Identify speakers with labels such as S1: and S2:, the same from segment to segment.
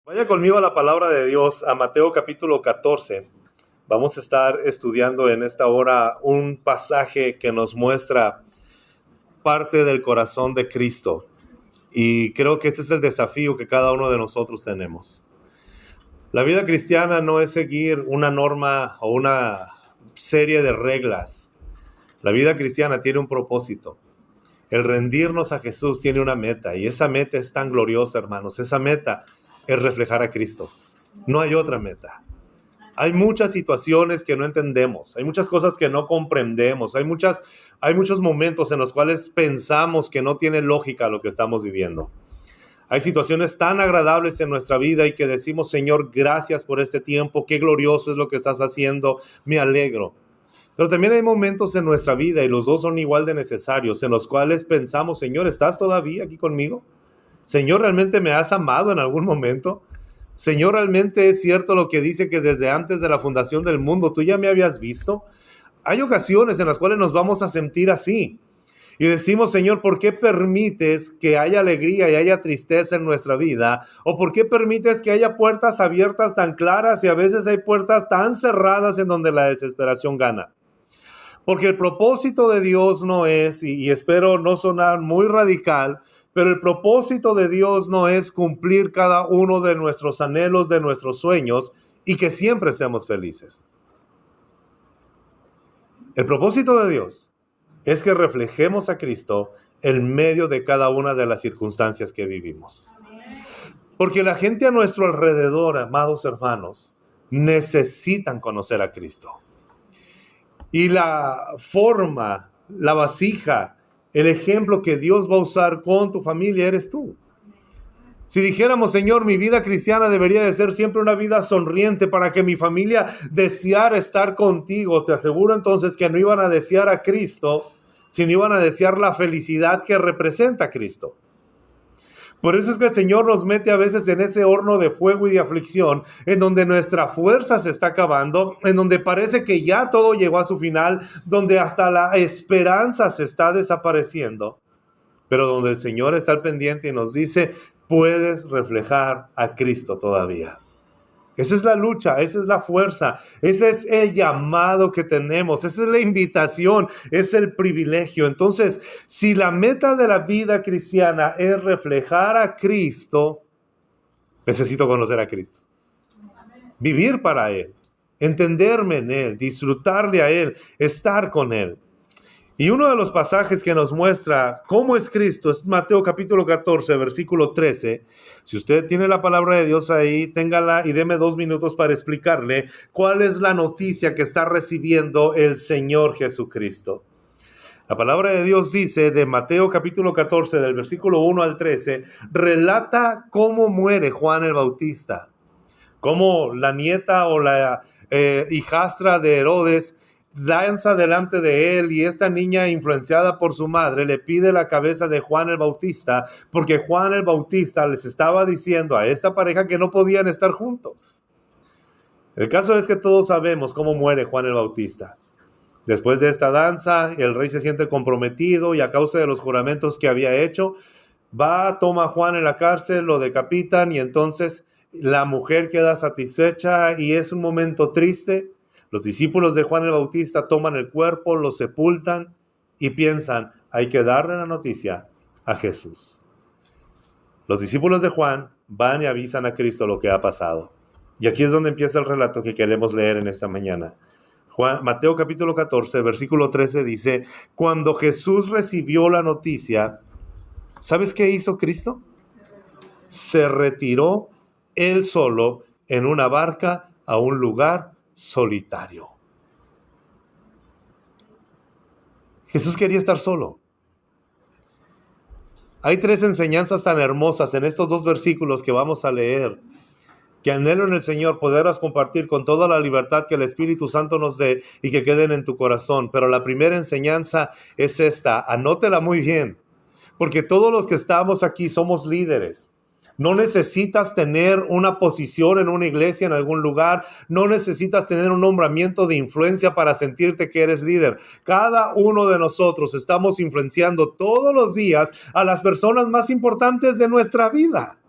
S1: Vaya conmigo a la palabra de Dios, a Mateo capítulo 14. Vamos a estar estudiando en esta hora un pasaje que nos muestra parte del corazón de Cristo. Y creo que este es el desafío que cada uno de nosotros tenemos. La vida cristiana no es seguir una norma o una serie de reglas. La vida cristiana tiene un propósito. El rendirnos a Jesús tiene una meta, y esa meta es tan gloriosa, hermanos. Esa meta es reflejar a Cristo. No hay otra meta. Hay muchas situaciones que no entendemos, hay muchas cosas que no comprendemos, hay muchos momentos en los cuales pensamos que no tiene lógica lo que estamos viviendo. Hay situaciones tan agradables en nuestra vida y que decimos, Señor, gracias por este tiempo, qué glorioso es lo que estás haciendo, me alegro. Pero también hay momentos en nuestra vida, y los dos son igual de necesarios, en los cuales pensamos, Señor, ¿estás todavía aquí conmigo? Señor, ¿realmente me has amado en algún momento? Señor, ¿realmente es cierto lo que dice que desde antes de la fundación del mundo tú ya me habías visto? Hay ocasiones en las cuales nos vamos a sentir así. Y decimos, Señor, ¿por qué permites que haya alegría y haya tristeza en nuestra vida? ¿O por qué permites que haya puertas abiertas tan claras y a veces hay puertas tan cerradas en donde la desesperación gana? Porque el propósito de Dios no es, y espero no sonar muy radical, pero el propósito de Dios no es cumplir cada uno de nuestros anhelos, de nuestros sueños, y que siempre estemos felices. El propósito de Dios es que reflejemos a Cristo en medio de cada una de las circunstancias que vivimos. Porque la gente a nuestro alrededor, amados hermanos, necesitan conocer a Cristo. Y la forma, la vasija, el ejemplo que Dios va a usar con tu familia eres tú. Si dijéramos, Señor, mi vida cristiana debería de ser siempre una vida sonriente para que mi familia deseara estar contigo, te aseguro entonces que no iban a desear a Cristo, sino iban a desear la felicidad que representa a Cristo. Por eso es que el Señor nos mete a veces en ese horno de fuego y de aflicción, en donde nuestra fuerza se está acabando, en donde parece que ya todo llegó a su final, donde hasta la esperanza se está desapareciendo, pero donde el Señor está al pendiente y nos dice, puedes reflejar a Cristo todavía. Esa es la lucha, esa es la fuerza, ese es el llamado que tenemos, esa es la invitación, es el privilegio. Entonces, si la meta de la vida cristiana es reflejar a Cristo, necesito conocer a Cristo, vivir para Él, entenderme en Él, disfrutarle a Él, estar con Él. Y uno de los pasajes que nos muestra cómo es Cristo es Mateo capítulo 14, versículo 13. Si usted tiene la palabra de Dios ahí, téngala y deme 2 minutos para explicarle cuál es la noticia que está recibiendo el Señor Jesucristo. La palabra de Dios dice de Mateo capítulo 14, del versículo 1 al 13, relata cómo muere Juan el Bautista, cómo la nieta o la hijastra de Herodes lanza delante de él, y esta niña, influenciada por su madre, le pide la cabeza de Juan el Bautista, porque Juan el Bautista les estaba diciendo a esta pareja que no podían estar juntos. El caso es que todos sabemos cómo muere Juan el Bautista. Después de esta danza, el rey se siente comprometido, y a causa de los juramentos que había hecho, toma a Juan en la cárcel, lo decapitan, y entonces la mujer queda satisfecha, y es un momento triste. Los discípulos de Juan el Bautista toman el cuerpo, lo sepultan y piensan, hay que darle la noticia a Jesús. Los discípulos de Juan van y avisan a Cristo lo que ha pasado. Y aquí es donde empieza el relato que queremos leer en esta mañana. Mateo capítulo 14, versículo 13 dice, cuando Jesús recibió la noticia, ¿sabes qué hizo Cristo? Se retiró él solo en una barca a un lugar solitario. Jesús quería estar solo. Hay 3 enseñanzas tan hermosas en estos 2 versículos que vamos a leer, que anhelo en el Señor poderlas compartir con toda la libertad que el Espíritu Santo nos dé y que queden en tu corazón. Pero la primera enseñanza es esta, anótela muy bien, porque todos los que estamos aquí somos líderes. No necesitas tener una posición en una iglesia, en algún lugar. No necesitas tener un nombramiento de influencia para sentirte que eres líder. Cada uno de nosotros estamos influenciando todos los días a las personas más importantes de nuestra vida.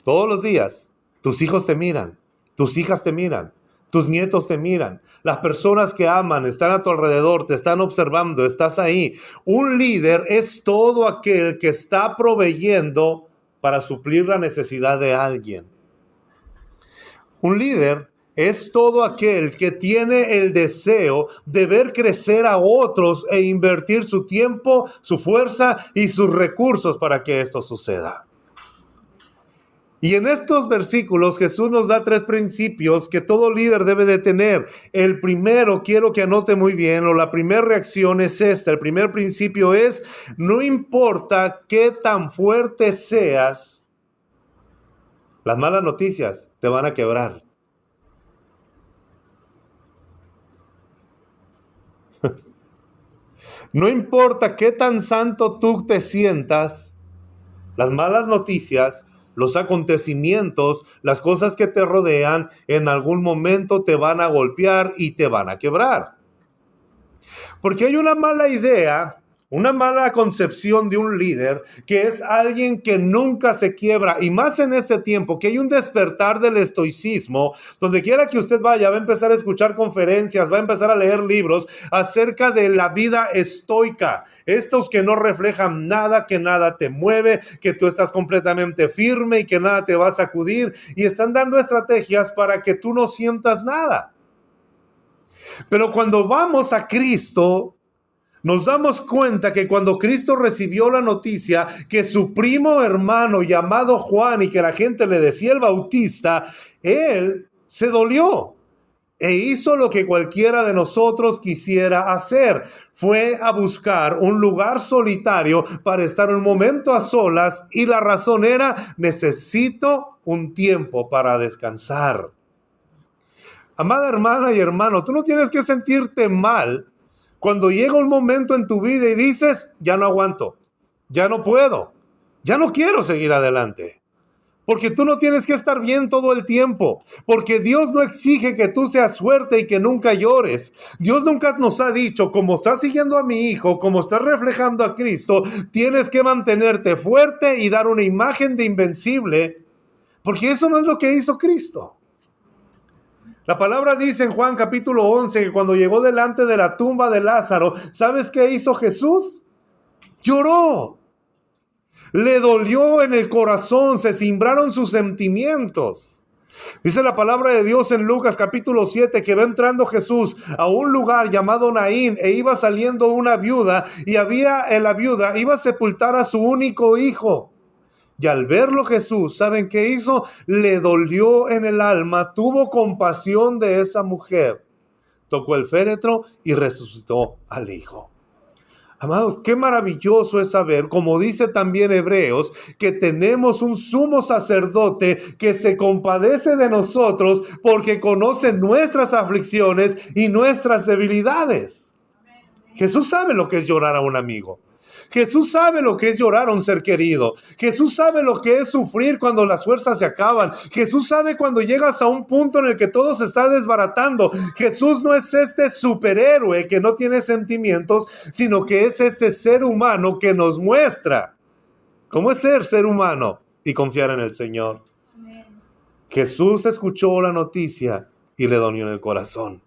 S1: Todos los días, tus hijos te miran, tus hijas te miran, tus nietos te miran, las personas que aman están a tu alrededor, te están observando, estás ahí. Un líder es todo aquel que está proveyendo para suplir la necesidad de alguien. Un líder es todo aquel que tiene el deseo de ver crecer a otros e invertir su tiempo, su fuerza y sus recursos para que esto suceda. Y en estos versículos Jesús nos da 3 principios que todo líder debe de tener. El primero, quiero que anote muy bien, o la primera reacción es esta. El primer principio es, no importa qué tan fuerte seas, las malas noticias te van a quebrar. No importa qué tan santo tú te sientas, las malas noticias, los acontecimientos, las cosas que te rodean, en algún momento te van a golpear y te van a quebrar. Porque hay una mala idea, una mala concepción de un líder que es alguien que nunca se quiebra, y más en este tiempo que hay un despertar del estoicismo. Donde quiera que usted vaya, va a empezar a escuchar conferencias, va a empezar a leer libros acerca de la vida estoica. Estos que no reflejan nada, que nada te mueve, que tú estás completamente firme y que nada te va a sacudir, y están dando estrategias para que tú no sientas nada. Pero cuando vamos a Cristo, nos damos cuenta que cuando Cristo recibió la noticia que su primo hermano llamado Juan, y que la gente le decía el Bautista, él se dolió e hizo lo que cualquiera de nosotros quisiera hacer. Fue a buscar un lugar solitario para estar un momento a solas, y la razón era: necesito un tiempo para descansar. Amada hermana y hermano, tú no tienes que sentirte mal cuando llega un momento en tu vida y dices, ya no aguanto, ya no puedo, ya no quiero seguir adelante. Porque tú no tienes que estar bien todo el tiempo. Porque Dios no exige que tú seas fuerte y que nunca llores. Dios nunca nos ha dicho, como estás siguiendo a mi hijo, como estás reflejando a Cristo, tienes que mantenerte fuerte y dar una imagen de invencible. Porque eso no es lo que hizo Cristo. La palabra dice en Juan capítulo 11 que cuando llegó delante de la tumba de Lázaro, ¿sabes qué hizo Jesús? Lloró. Le dolió en el corazón, se cimbraron sus sentimientos. Dice la palabra de Dios en Lucas capítulo 7 que va entrando Jesús a un lugar llamado Naín, e iba saliendo una viuda, y la viuda iba a sepultar a su único hijo. Y al verlo Jesús, ¿saben qué hizo? Le dolió en el alma, tuvo compasión de esa mujer, tocó el féretro y resucitó al hijo. Amados, qué maravilloso es saber, como dice también Hebreos, que tenemos un sumo sacerdote que se compadece de nosotros porque conoce nuestras aflicciones y nuestras debilidades. Jesús sabe lo que es llorar a un amigo. Jesús sabe lo que es llorar a un ser querido. Jesús sabe lo que es sufrir cuando las fuerzas se acaban. Jesús sabe cuando llegas a un punto en el que todo se está desbaratando. Jesús no es este superhéroe que no tiene sentimientos, sino que es este ser humano que nos muestra cómo es ser humano y confiar en el Señor. Amén. Jesús escuchó la noticia y le dolió en el corazón.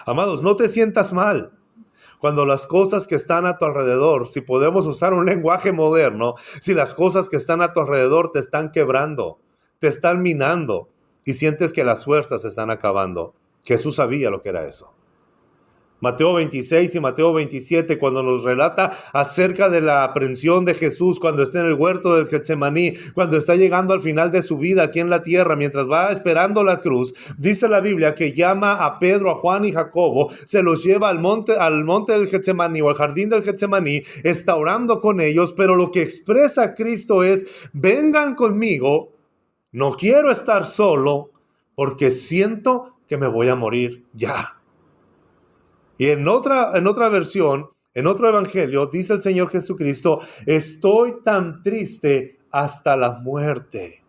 S1: Amados, no te sientas mal cuando las cosas que están a tu alrededor, si podemos usar un lenguaje moderno, si las cosas que están a tu alrededor te están quebrando, te están minando y sientes que las fuerzas se están acabando. Jesús sabía lo que era eso. Mateo 26 y Mateo 27, cuando nos relata acerca de la aprehensión de Jesús cuando está en el huerto del Getsemaní, cuando está llegando al final de su vida aquí en la tierra, mientras va esperando la cruz, dice la Biblia que llama a Pedro, a Juan y Jacobo, se los lleva al monte del Getsemaní o al jardín del Getsemaní, está orando con ellos, pero lo que expresa Cristo es: vengan conmigo, no quiero estar solo porque siento que me voy a morir ya. Y en otra versión, en otro evangelio, dice el Señor Jesucristo: estoy tan triste hasta la muerte.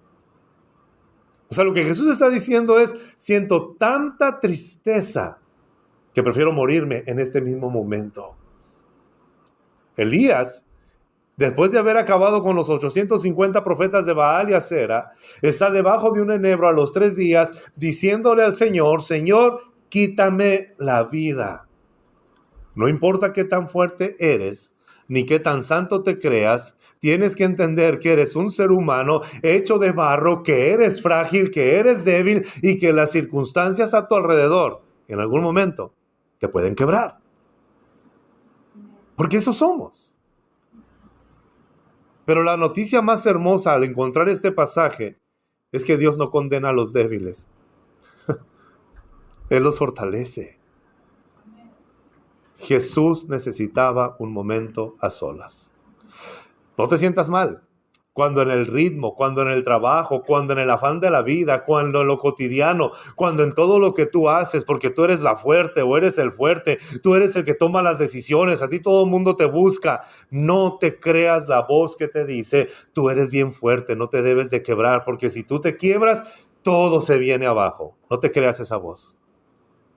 S1: O sea, lo que Jesús está diciendo es: siento tanta tristeza que prefiero morirme en este mismo momento. Elías después de haber acabado con los 850 profetas de Baal y Acera, está debajo de un enebro a los 3 días, diciéndole al Señor, Señor, quítame la vida. No importa qué tan fuerte eres, ni qué tan santo te creas, tienes que entender que eres un ser humano hecho de barro, que eres frágil, que eres débil y que las circunstancias a tu alrededor, en algún momento, te pueden quebrar. Porque eso somos. Pero la noticia más hermosa al encontrar este pasaje es que Dios no condena a los débiles. Él los fortalece. Jesús necesitaba un momento a solas. No te sientas mal. Cuando en el ritmo, cuando en el trabajo, cuando en el afán de la vida, cuando en lo cotidiano, cuando en todo lo que tú haces, porque tú eres la fuerte o eres el fuerte, tú eres el que toma las decisiones, a ti todo el mundo te busca. No te creas la voz que te dice, tú eres bien fuerte, no te debes de quebrar, porque si tú te quiebras, todo se viene abajo. No te creas esa voz.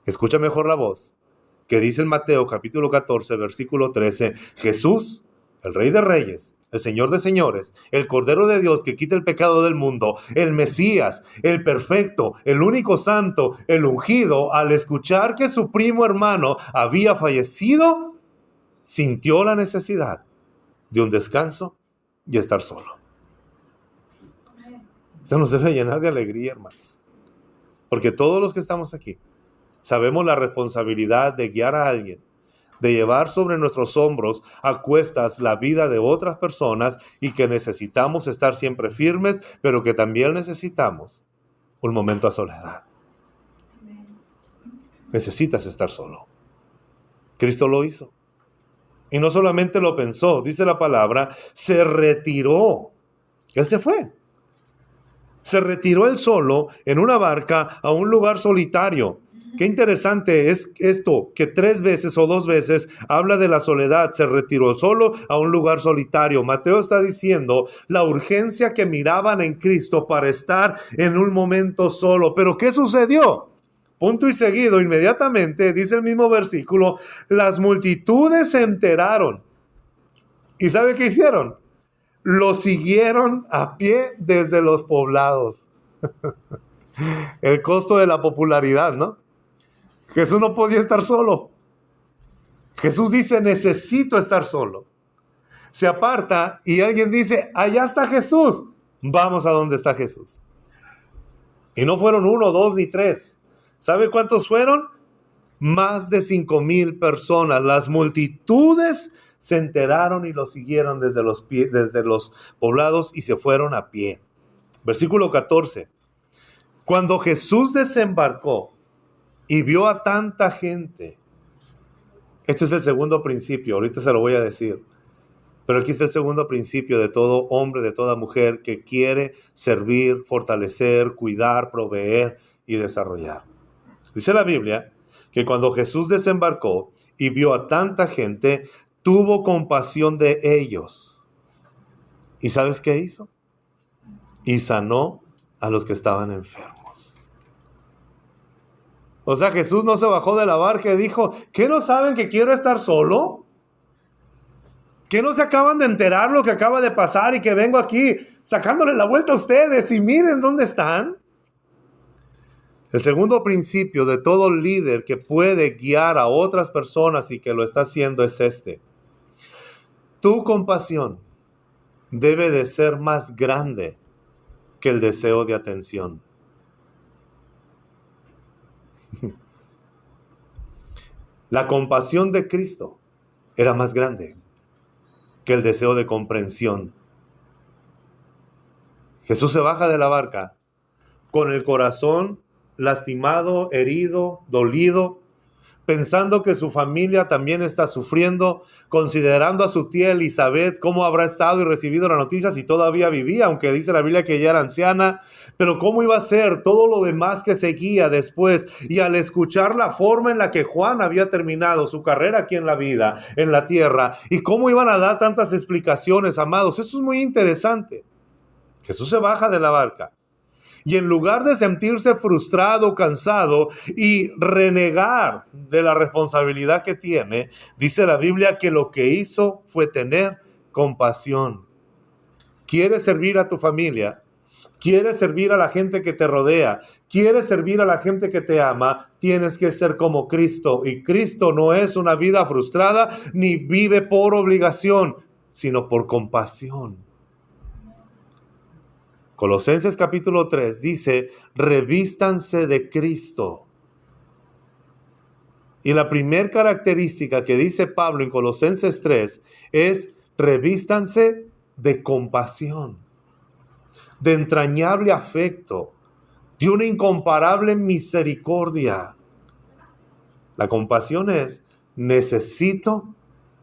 S1: Escucha mejor la voz que dice en Mateo capítulo 14, versículo 13, Jesús, el Rey de Reyes, el Señor de Señores, el Cordero de Dios que quita el pecado del mundo, el Mesías, el perfecto, el único santo, el ungido, al escuchar que su primo hermano había fallecido, sintió la necesidad de un descanso y estar solo. Esto nos debe llenar de alegría, hermanos, porque todos los que estamos aquí sabemos la responsabilidad de guiar a alguien, de llevar sobre nuestros hombros a cuestas la vida de otras personas y que necesitamos estar siempre firmes, pero que también necesitamos un momento a soledad. Necesitas estar solo. Cristo lo hizo. Y no solamente lo pensó, dice la palabra, se retiró. Él se fue. Se retiró él solo en una barca a un lugar solitario. Qué interesante es esto, que 3 veces o 2 veces habla de la soledad. Se retiró solo a un lugar solitario. Mateo está diciendo la urgencia que miraban en Cristo para estar en un momento solo. Pero ¿qué sucedió? Punto y seguido, inmediatamente, dice el mismo versículo, las multitudes se enteraron. ¿Y sabe qué hicieron? Lo siguieron a pie desde los poblados. El costo de la popularidad, ¿no? Jesús no podía estar solo. Jesús dice, necesito estar solo. Se aparta y alguien dice, allá está Jesús. Vamos a donde está Jesús. Y no fueron 1, 2 ni 3. ¿Sabe cuántos fueron? Más de 5,000 personas. Las multitudes se enteraron y lo siguieron desde los poblados y se fueron a pie. Versículo 14. Cuando Jesús desembarcó y vio a tanta gente. Este es el segundo principio, ahorita se lo voy a decir. Pero aquí está el segundo principio de todo hombre, de toda mujer que quiere servir, fortalecer, cuidar, proveer y desarrollar. Dice la Biblia que cuando Jesús desembarcó y vio a tanta gente, tuvo compasión de ellos. ¿Y sabes qué hizo? Y sanó a los que estaban enfermos. O sea, Jesús no se bajó de la barca y dijo, ¿qué no saben que quiero estar solo? ¿Qué no se acaban de enterar lo que acaba de pasar y que vengo aquí sacándole la vuelta a ustedes y miren dónde están? El segundo principio de todo líder que puede guiar a otras personas y que lo está haciendo es este. Tu compasión debe de ser más grande que el deseo de atención. La compasión de Cristo era más grande que el deseo de comprensión. Jesús se baja de la barca con el corazón lastimado, herido, dolido, pensando que su familia también está sufriendo, considerando a su tía Elizabeth cómo habrá estado y recibido la noticia si todavía vivía, aunque dice la Biblia que ella era anciana, pero cómo iba a ser todo lo demás que seguía después. Y al escuchar la forma en la que Juan había terminado su carrera aquí en la vida, en la tierra, y cómo iban a dar tantas explicaciones, amados, eso es muy interesante. Jesús se baja de la barca. Y en lugar de sentirse frustrado, cansado y renegar de la responsabilidad que tiene, dice la Biblia que lo que hizo fue tener compasión. ¿Quieres servir a tu familia? ¿Quieres servir a la gente que te rodea? ¿Quieres servir a la gente que te ama? Tienes que ser como Cristo. Y Cristo no es una vida frustrada ni vive por obligación, sino por compasión. Colosenses capítulo 3 dice, revístanse de Cristo. Y la primera característica que dice Pablo en Colosenses 3 es, revístanse de compasión, de entrañable afecto, de una incomparable misericordia. La compasión es, necesito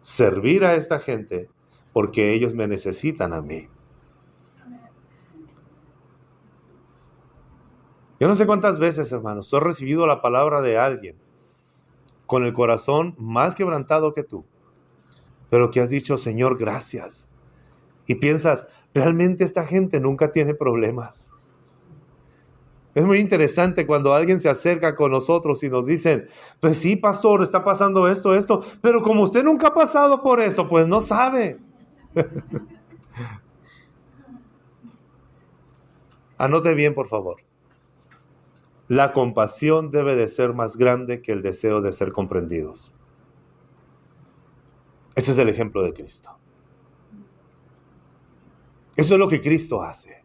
S1: servir a esta gente porque ellos me necesitan a mí. Yo no sé cuántas veces, hermanos, tú has recibido la palabra de alguien con el corazón más quebrantado que tú, pero que has dicho, Señor, gracias. Y piensas, realmente esta gente nunca tiene problemas. Es muy interesante cuando alguien se acerca con nosotros y nos dicen, pues sí, pastor, está pasando esto, pero como usted nunca ha pasado por eso, pues no sabe. Anote bien, por favor. La compasión debe de ser más grande que el deseo de ser comprendidos. Ese es el ejemplo de Cristo. Eso es lo que Cristo hace.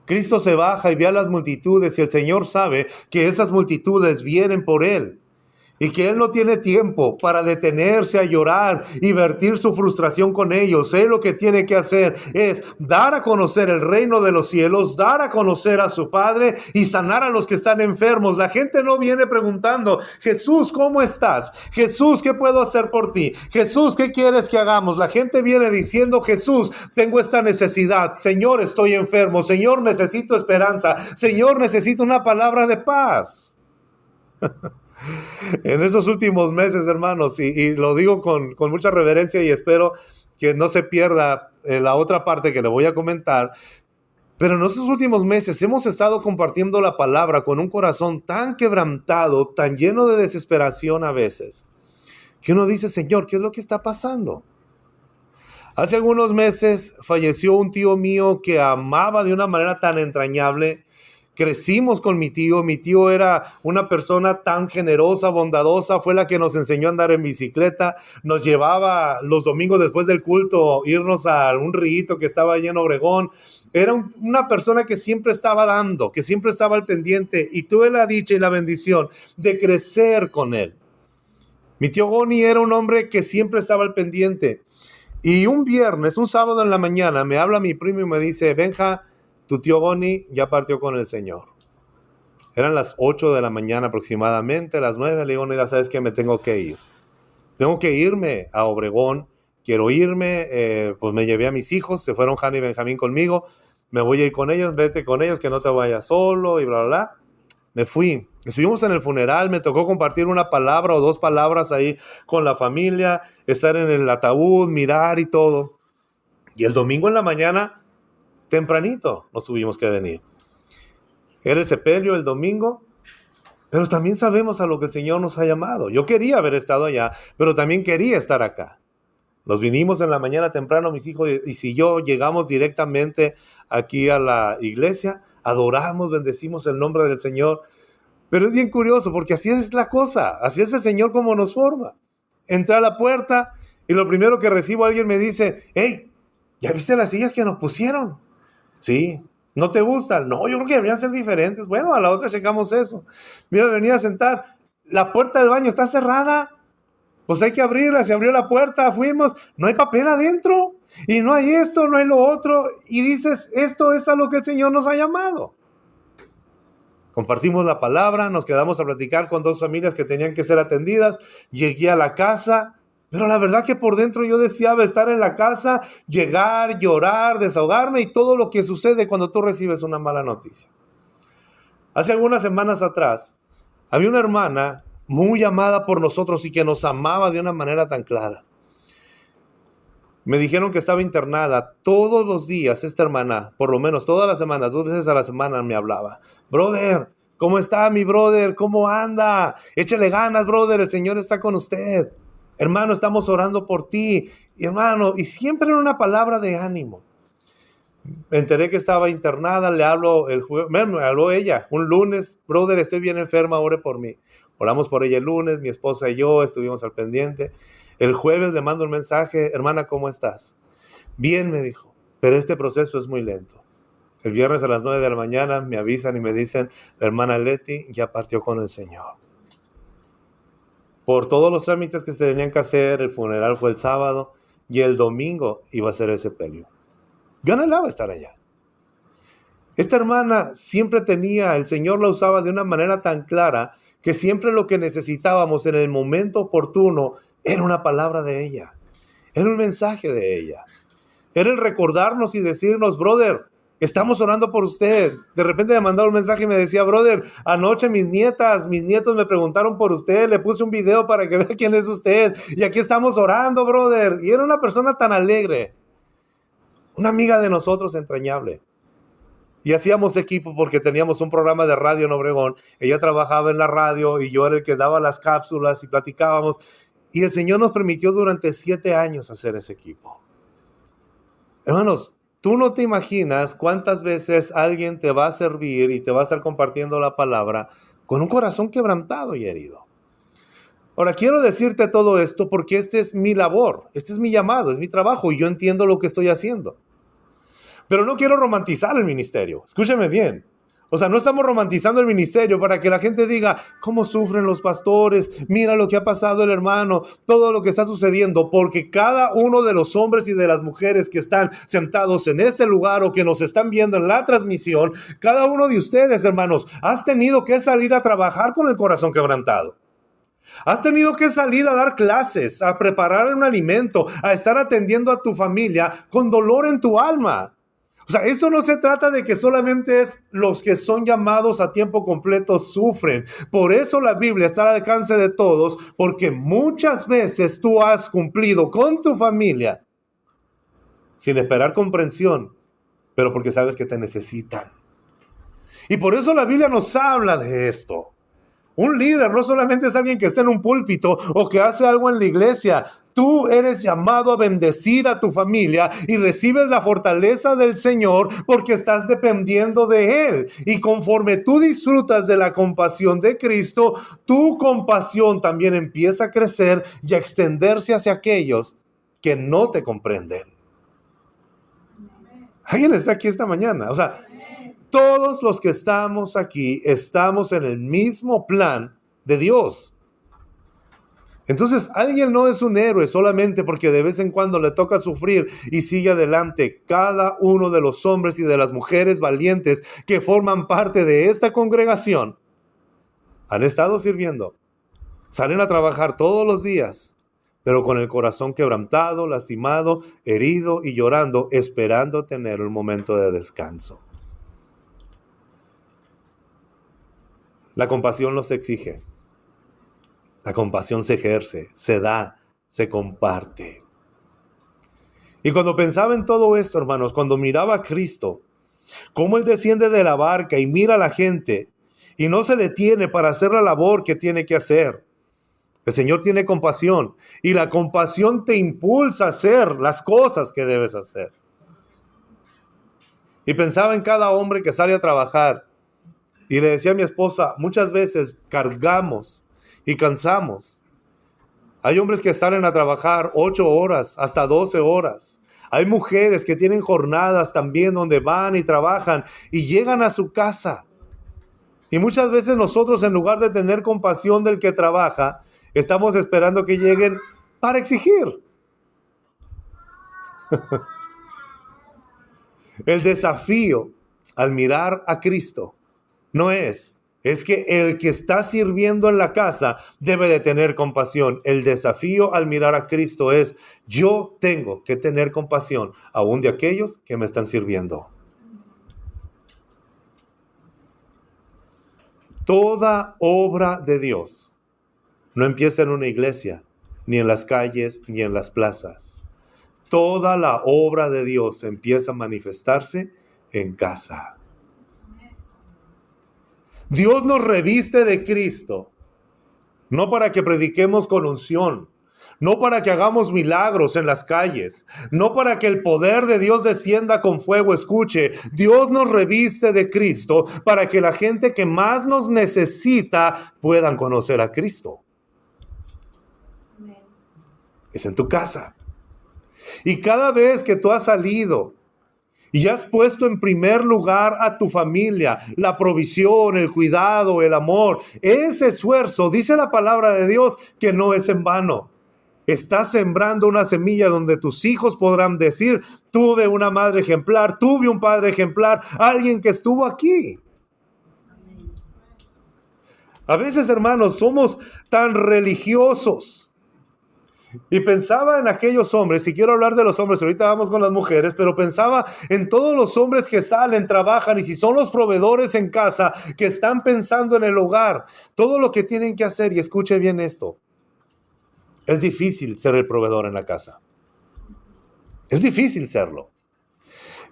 S1: Cristo se baja y ve a las multitudes y el Señor sabe que esas multitudes vienen por Él. Y que Él no tiene tiempo para detenerse a llorar y vertir su frustración con ellos. Él lo que tiene que hacer es dar a conocer el reino de los cielos, dar a conocer a su Padre y sanar a los que están enfermos. La gente no viene preguntando, Jesús, ¿cómo estás? Jesús, ¿qué puedo hacer por ti? Jesús, ¿qué quieres que hagamos? La gente viene diciendo, Jesús, tengo esta necesidad. Señor, estoy enfermo. Señor, necesito esperanza. Señor, necesito una palabra de paz. En estos últimos meses, hermanos, y lo digo con mucha reverencia y espero que no se pierda la otra parte que le voy a comentar, pero en estos últimos meses hemos estado compartiendo la palabra con un corazón tan quebrantado, tan lleno de desesperación a veces, que uno dice, Señor, ¿qué es lo que está pasando? Hace algunos meses falleció un tío mío que amaba de una manera tan entrañable. Crecimos con mi tío era una persona tan generosa, bondadosa, fue la que nos enseñó a andar en bicicleta, nos llevaba los domingos después del culto, irnos a un río que estaba allí en Obregón. Era una persona que siempre estaba dando, que siempre estaba al pendiente y tuve la dicha y la bendición de crecer con él. Mi tío Goni era un hombre que siempre estaba al pendiente y un sábado en la mañana me habla mi primo y me dice, Benja, tu tío Goni ya partió con el Señor. Eran las 8 de la mañana aproximadamente, las 9, le digo, ya sabes que me tengo que ir. Tengo que irme a Obregón, quiero irme, pues me llevé a mis hijos, se fueron Hannah y Benjamín conmigo, me voy a ir con ellos, vete con ellos, que no te vayas solo y bla, bla, bla. Me fui, estuvimos en el funeral, me tocó compartir una palabra o dos palabras ahí con la familia, estar en el ataúd, mirar y todo. Y el domingo en la mañana, tempranito nos tuvimos que venir. Era el sepelio el domingo, pero también sabemos a lo que el Señor nos ha llamado. Yo quería haber estado allá, pero también quería estar acá. Nos vinimos en la mañana temprano, mis hijos y yo llegamos directamente aquí a la iglesia, adoramos, bendecimos el nombre del Señor. Pero es bien curioso porque así es la cosa, así es el Señor como nos forma. Entré a la puerta y lo primero que recibo alguien me dice, hey, ¿ya viste las sillas que nos pusieron? Sí. ¿No te gustan? No, yo creo que deberían ser diferentes. Bueno, a la otra checamos eso. Mira, venía a sentar. La puerta del baño está cerrada. Pues hay que abrirla. Se abrió la puerta, fuimos. No hay papel adentro. Y no hay esto, no hay lo otro. Y dices, esto es a lo que el Señor nos ha llamado. Compartimos la palabra, nos quedamos a platicar con dos familias que tenían que ser atendidas. Llegué a la casa. Pero la verdad que por dentro yo deseaba estar en la casa, llegar, llorar, desahogarme y todo lo que sucede cuando tú recibes una mala noticia. Hace algunas semanas atrás, había una hermana muy amada por nosotros y que nos amaba de una manera tan clara. Me dijeron que estaba internada todos los días. Esta hermana, por lo menos todas las semanas, 2 veces a la semana me hablaba. Brother, ¿cómo está mi brother? ¿Cómo anda? Échale ganas, brother, el Señor está con usted. hermano, estamos orando por ti, y hermano, y siempre era una palabra de ánimo. Me enteré que estaba internada, le hablo el jueves, me habló ella un lunes, brother, estoy bien enferma, ore por mí. Oramos por ella el lunes, mi esposa y yo estuvimos al pendiente. El jueves le mando un mensaje, hermana, ¿cómo estás? Bien, me dijo, pero este proceso es muy lento. El viernes a las 9 de la mañana me avisan y me dicen, la hermana Leti ya partió con el Señor. Por todos los trámites que se tenían que hacer, el funeral fue el sábado y el domingo iba a ser el sepelio. Yo anhelaba estar allá. Esta hermana siempre tenía, el Señor la usaba de una manera tan clara que siempre lo que necesitábamos en el momento oportuno era una palabra de ella. Era un mensaje de ella. Era el recordarnos y decirnos, brother, estamos orando por usted. De repente me mandaba un mensaje y me decía, brother, anoche mis nietos me preguntaron por usted, le puse un video para que vea quién es usted. Y aquí estamos orando, brother. Y era una persona tan alegre. Una amiga de nosotros entrañable. Y hacíamos equipo porque teníamos un programa de radio en Obregón. Ella trabajaba en la radio y yo era el que daba las cápsulas y platicábamos. Y el Señor nos permitió durante 7 años hacer ese equipo. Hermanos, tú no te imaginas cuántas veces alguien te va a servir y te va a estar compartiendo la palabra con un corazón quebrantado y herido. Ahora, quiero decirte todo esto porque este es mi labor, este es mi llamado, es mi trabajo y yo entiendo lo que estoy haciendo. Pero no quiero romantizar el ministerio, escúcheme bien. O sea, no estamos romantizando el ministerio para que la gente diga cómo sufren los pastores, mira lo que ha pasado el hermano, todo lo que está sucediendo, porque cada uno de los hombres y de las mujeres que están sentados en este lugar o que nos están viendo en la transmisión, cada uno de ustedes, hermanos, has tenido que salir a trabajar con el corazón quebrantado. Has tenido que salir a dar clases, a preparar un alimento, a estar atendiendo a tu familia con dolor en tu alma. O sea, esto no se trata de que solamente es los que son llamados a tiempo completo sufren. Por eso la Biblia está al alcance de todos, porque muchas veces tú has cumplido con tu familia sin esperar comprensión, pero porque sabes que te necesitan. Y por eso la Biblia nos habla de esto. Un líder no solamente es alguien que está en un púlpito o que hace algo en la iglesia. Tú eres llamado a bendecir a tu familia y recibes la fortaleza del Señor porque estás dependiendo de Él. Y conforme tú disfrutas de la compasión de Cristo, tu compasión también empieza a crecer y a extenderse hacia aquellos que no te comprenden. ¿Alguien está aquí esta mañana? O sea, todos los que estamos aquí estamos en el mismo plan de Dios. Entonces, alguien no es un héroe solamente porque de vez en cuando le toca sufrir y sigue adelante. Cada uno de los hombres y de las mujeres valientes que forman parte de esta congregación han estado sirviendo. Salen a trabajar todos los días, pero con el corazón quebrantado, lastimado, herido y llorando, esperando tener un momento de descanso. La compasión los exige. La compasión se ejerce, se da, se comparte. Y cuando pensaba en todo esto, hermanos, cuando miraba a Cristo, cómo Él desciende de la barca y mira a la gente y no se detiene para hacer la labor que tiene que hacer. El Señor tiene compasión y la compasión te impulsa a hacer las cosas que debes hacer. Y pensaba en cada hombre que sale a trabajar. Y le decía a mi esposa, muchas veces cargamos y cansamos. Hay hombres que salen a trabajar 8 horas, hasta 12 horas. Hay mujeres que tienen jornadas también donde van y trabajan y llegan a su casa. Y muchas veces nosotros, en lugar de tener compasión del que trabaja, estamos esperando que lleguen para exigir. El desafío al mirar a Cristo no es que el que está sirviendo en la casa debe de tener compasión. El desafío al mirar a Cristo es, yo tengo que tener compasión aún de aquellos que me están sirviendo. Toda obra de Dios no empieza en una iglesia, ni en las calles, ni en las plazas. Toda la obra de Dios empieza a manifestarse en casa. Dios nos reviste de Cristo, no para que prediquemos con unción, no para que hagamos milagros en las calles, no para que el poder de Dios descienda con fuego. Escuche, Dios nos reviste de Cristo para que la gente que más nos necesita puedan conocer a Cristo. Es en tu casa. Y cada vez que tú has salido y has puesto en primer lugar a tu familia, la provisión, el cuidado, el amor, ese esfuerzo, dice la palabra de Dios, que no es en vano. Estás sembrando una semilla donde tus hijos podrán decir: tuve una madre ejemplar, tuve un padre ejemplar, alguien que estuvo aquí. A veces, hermanos, somos tan religiosos. Y pensaba en aquellos hombres, y quiero hablar de los hombres, ahorita vamos con las mujeres, pero pensaba en todos los hombres que salen, trabajan, y si son los proveedores en casa, que están pensando en el hogar, todo lo que tienen que hacer. Y escuche bien esto, es difícil ser el proveedor en la casa. Es difícil serlo.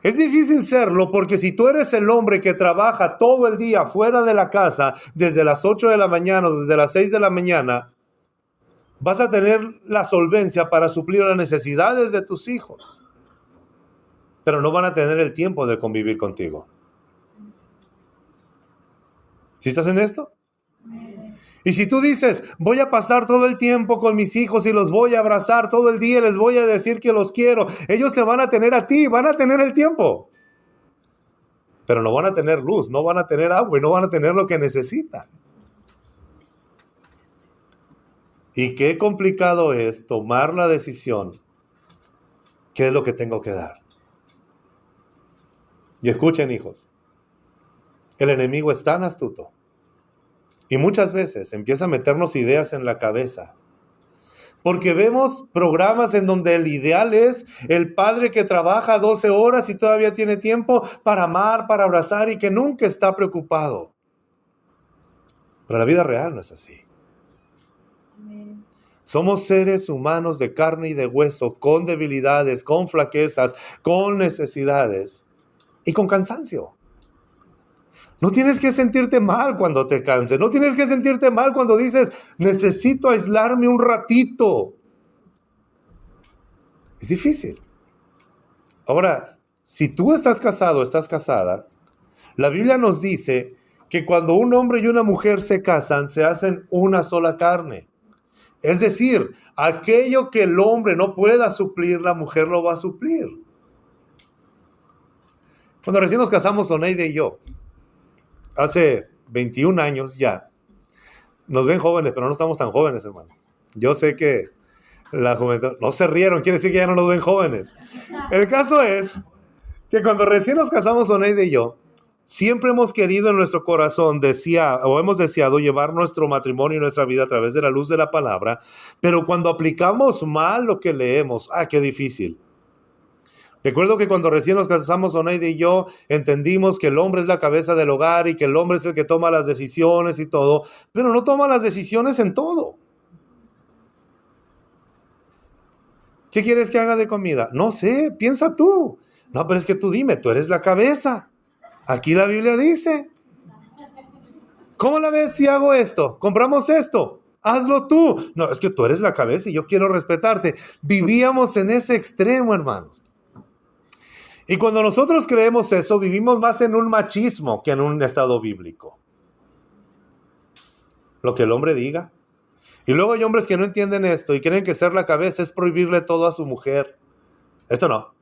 S1: Es difícil serlo porque si tú eres el hombre que trabaja todo el día fuera de la casa, desde las 8 de la mañana o desde las 6 de la mañana, vas a tener la solvencia para suplir las necesidades de tus hijos, pero no van a tener el tiempo de convivir contigo. ¿Sí estás en esto? Y si tú dices: voy a pasar todo el tiempo con mis hijos y los voy a abrazar todo el día, les voy a decir que los quiero, ellos te van a tener a ti, van a tener el tiempo, pero no van a tener luz, no van a tener agua y no van a tener lo que necesitan. Y qué complicado es tomar la decisión. ¿Qué es lo que tengo que dar? Y escuchen, hijos, el enemigo es tan astuto y muchas veces empieza a meternos ideas en la cabeza, porque vemos programas en donde el ideal es el padre que trabaja 12 horas y todavía tiene tiempo para amar, para abrazar y que nunca está preocupado. Pero la vida real no es así. Somos seres humanos de carne y de hueso, con debilidades, con flaquezas, con necesidades y con cansancio. No tienes que sentirte mal cuando te canses. No tienes que sentirte mal cuando dices: necesito aislarme un ratito. Es difícil. Ahora, si tú estás casado, estás casada, la Biblia nos dice que cuando un hombre y una mujer se casan, se hacen una sola carne. Es decir, aquello que el hombre no pueda suplir, la mujer lo va a suplir. Cuando recién nos casamos, Oneide y yo, hace 21 años ya, nos ven jóvenes, pero no estamos tan jóvenes, hermano. Yo sé que la juventud, no se rieron, quiere decir que ya no nos ven jóvenes. El caso es que cuando recién nos casamos, Oneide y yo, siempre hemos querido en nuestro corazón, hemos deseado llevar nuestro matrimonio y nuestra vida a través de la luz de la palabra, pero cuando aplicamos mal lo que leemos, qué difícil. Recuerdo que cuando recién nos casamos, Oneide y yo, entendimos que el hombre es la cabeza del hogar y que el hombre es el que toma las decisiones y todo, pero no toma las decisiones en todo. ¿Qué quieres que haga de comida? No sé, piensa tú. No, pero es que tú dime, tú eres la cabeza. Aquí la Biblia dice. ¿Cómo la ves si hago esto? ¿Compramos esto? Hazlo tú. No, es que tú eres la cabeza y yo quiero respetarte. Vivíamos en ese extremo, hermanos. Y cuando nosotros creemos eso, vivimos más en un machismo que en un estado bíblico. Lo que el hombre diga. Y luego hay hombres que no entienden esto y creen que ser la cabeza es prohibirle todo a su mujer. Esto no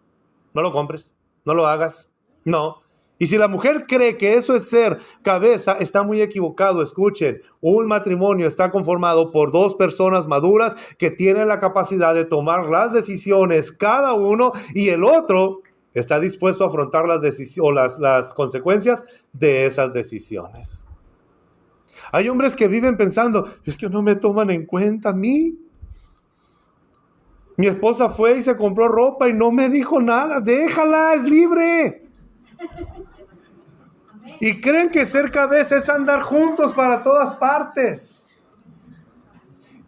S1: lo compres, no lo hagas, no. Y si la mujer cree que eso es ser cabeza, está muy equivocado. Escuchen, un matrimonio está conformado por dos personas maduras que tienen la capacidad de tomar las decisiones cada uno y el otro está dispuesto a afrontar las consecuencias de esas decisiones. Hay hombres que viven pensando: es que no me toman en cuenta a mí. Mi esposa fue y se compró ropa y no me dijo nada. Déjala, es libre. Y creen que ser cabeza es andar juntos para todas partes.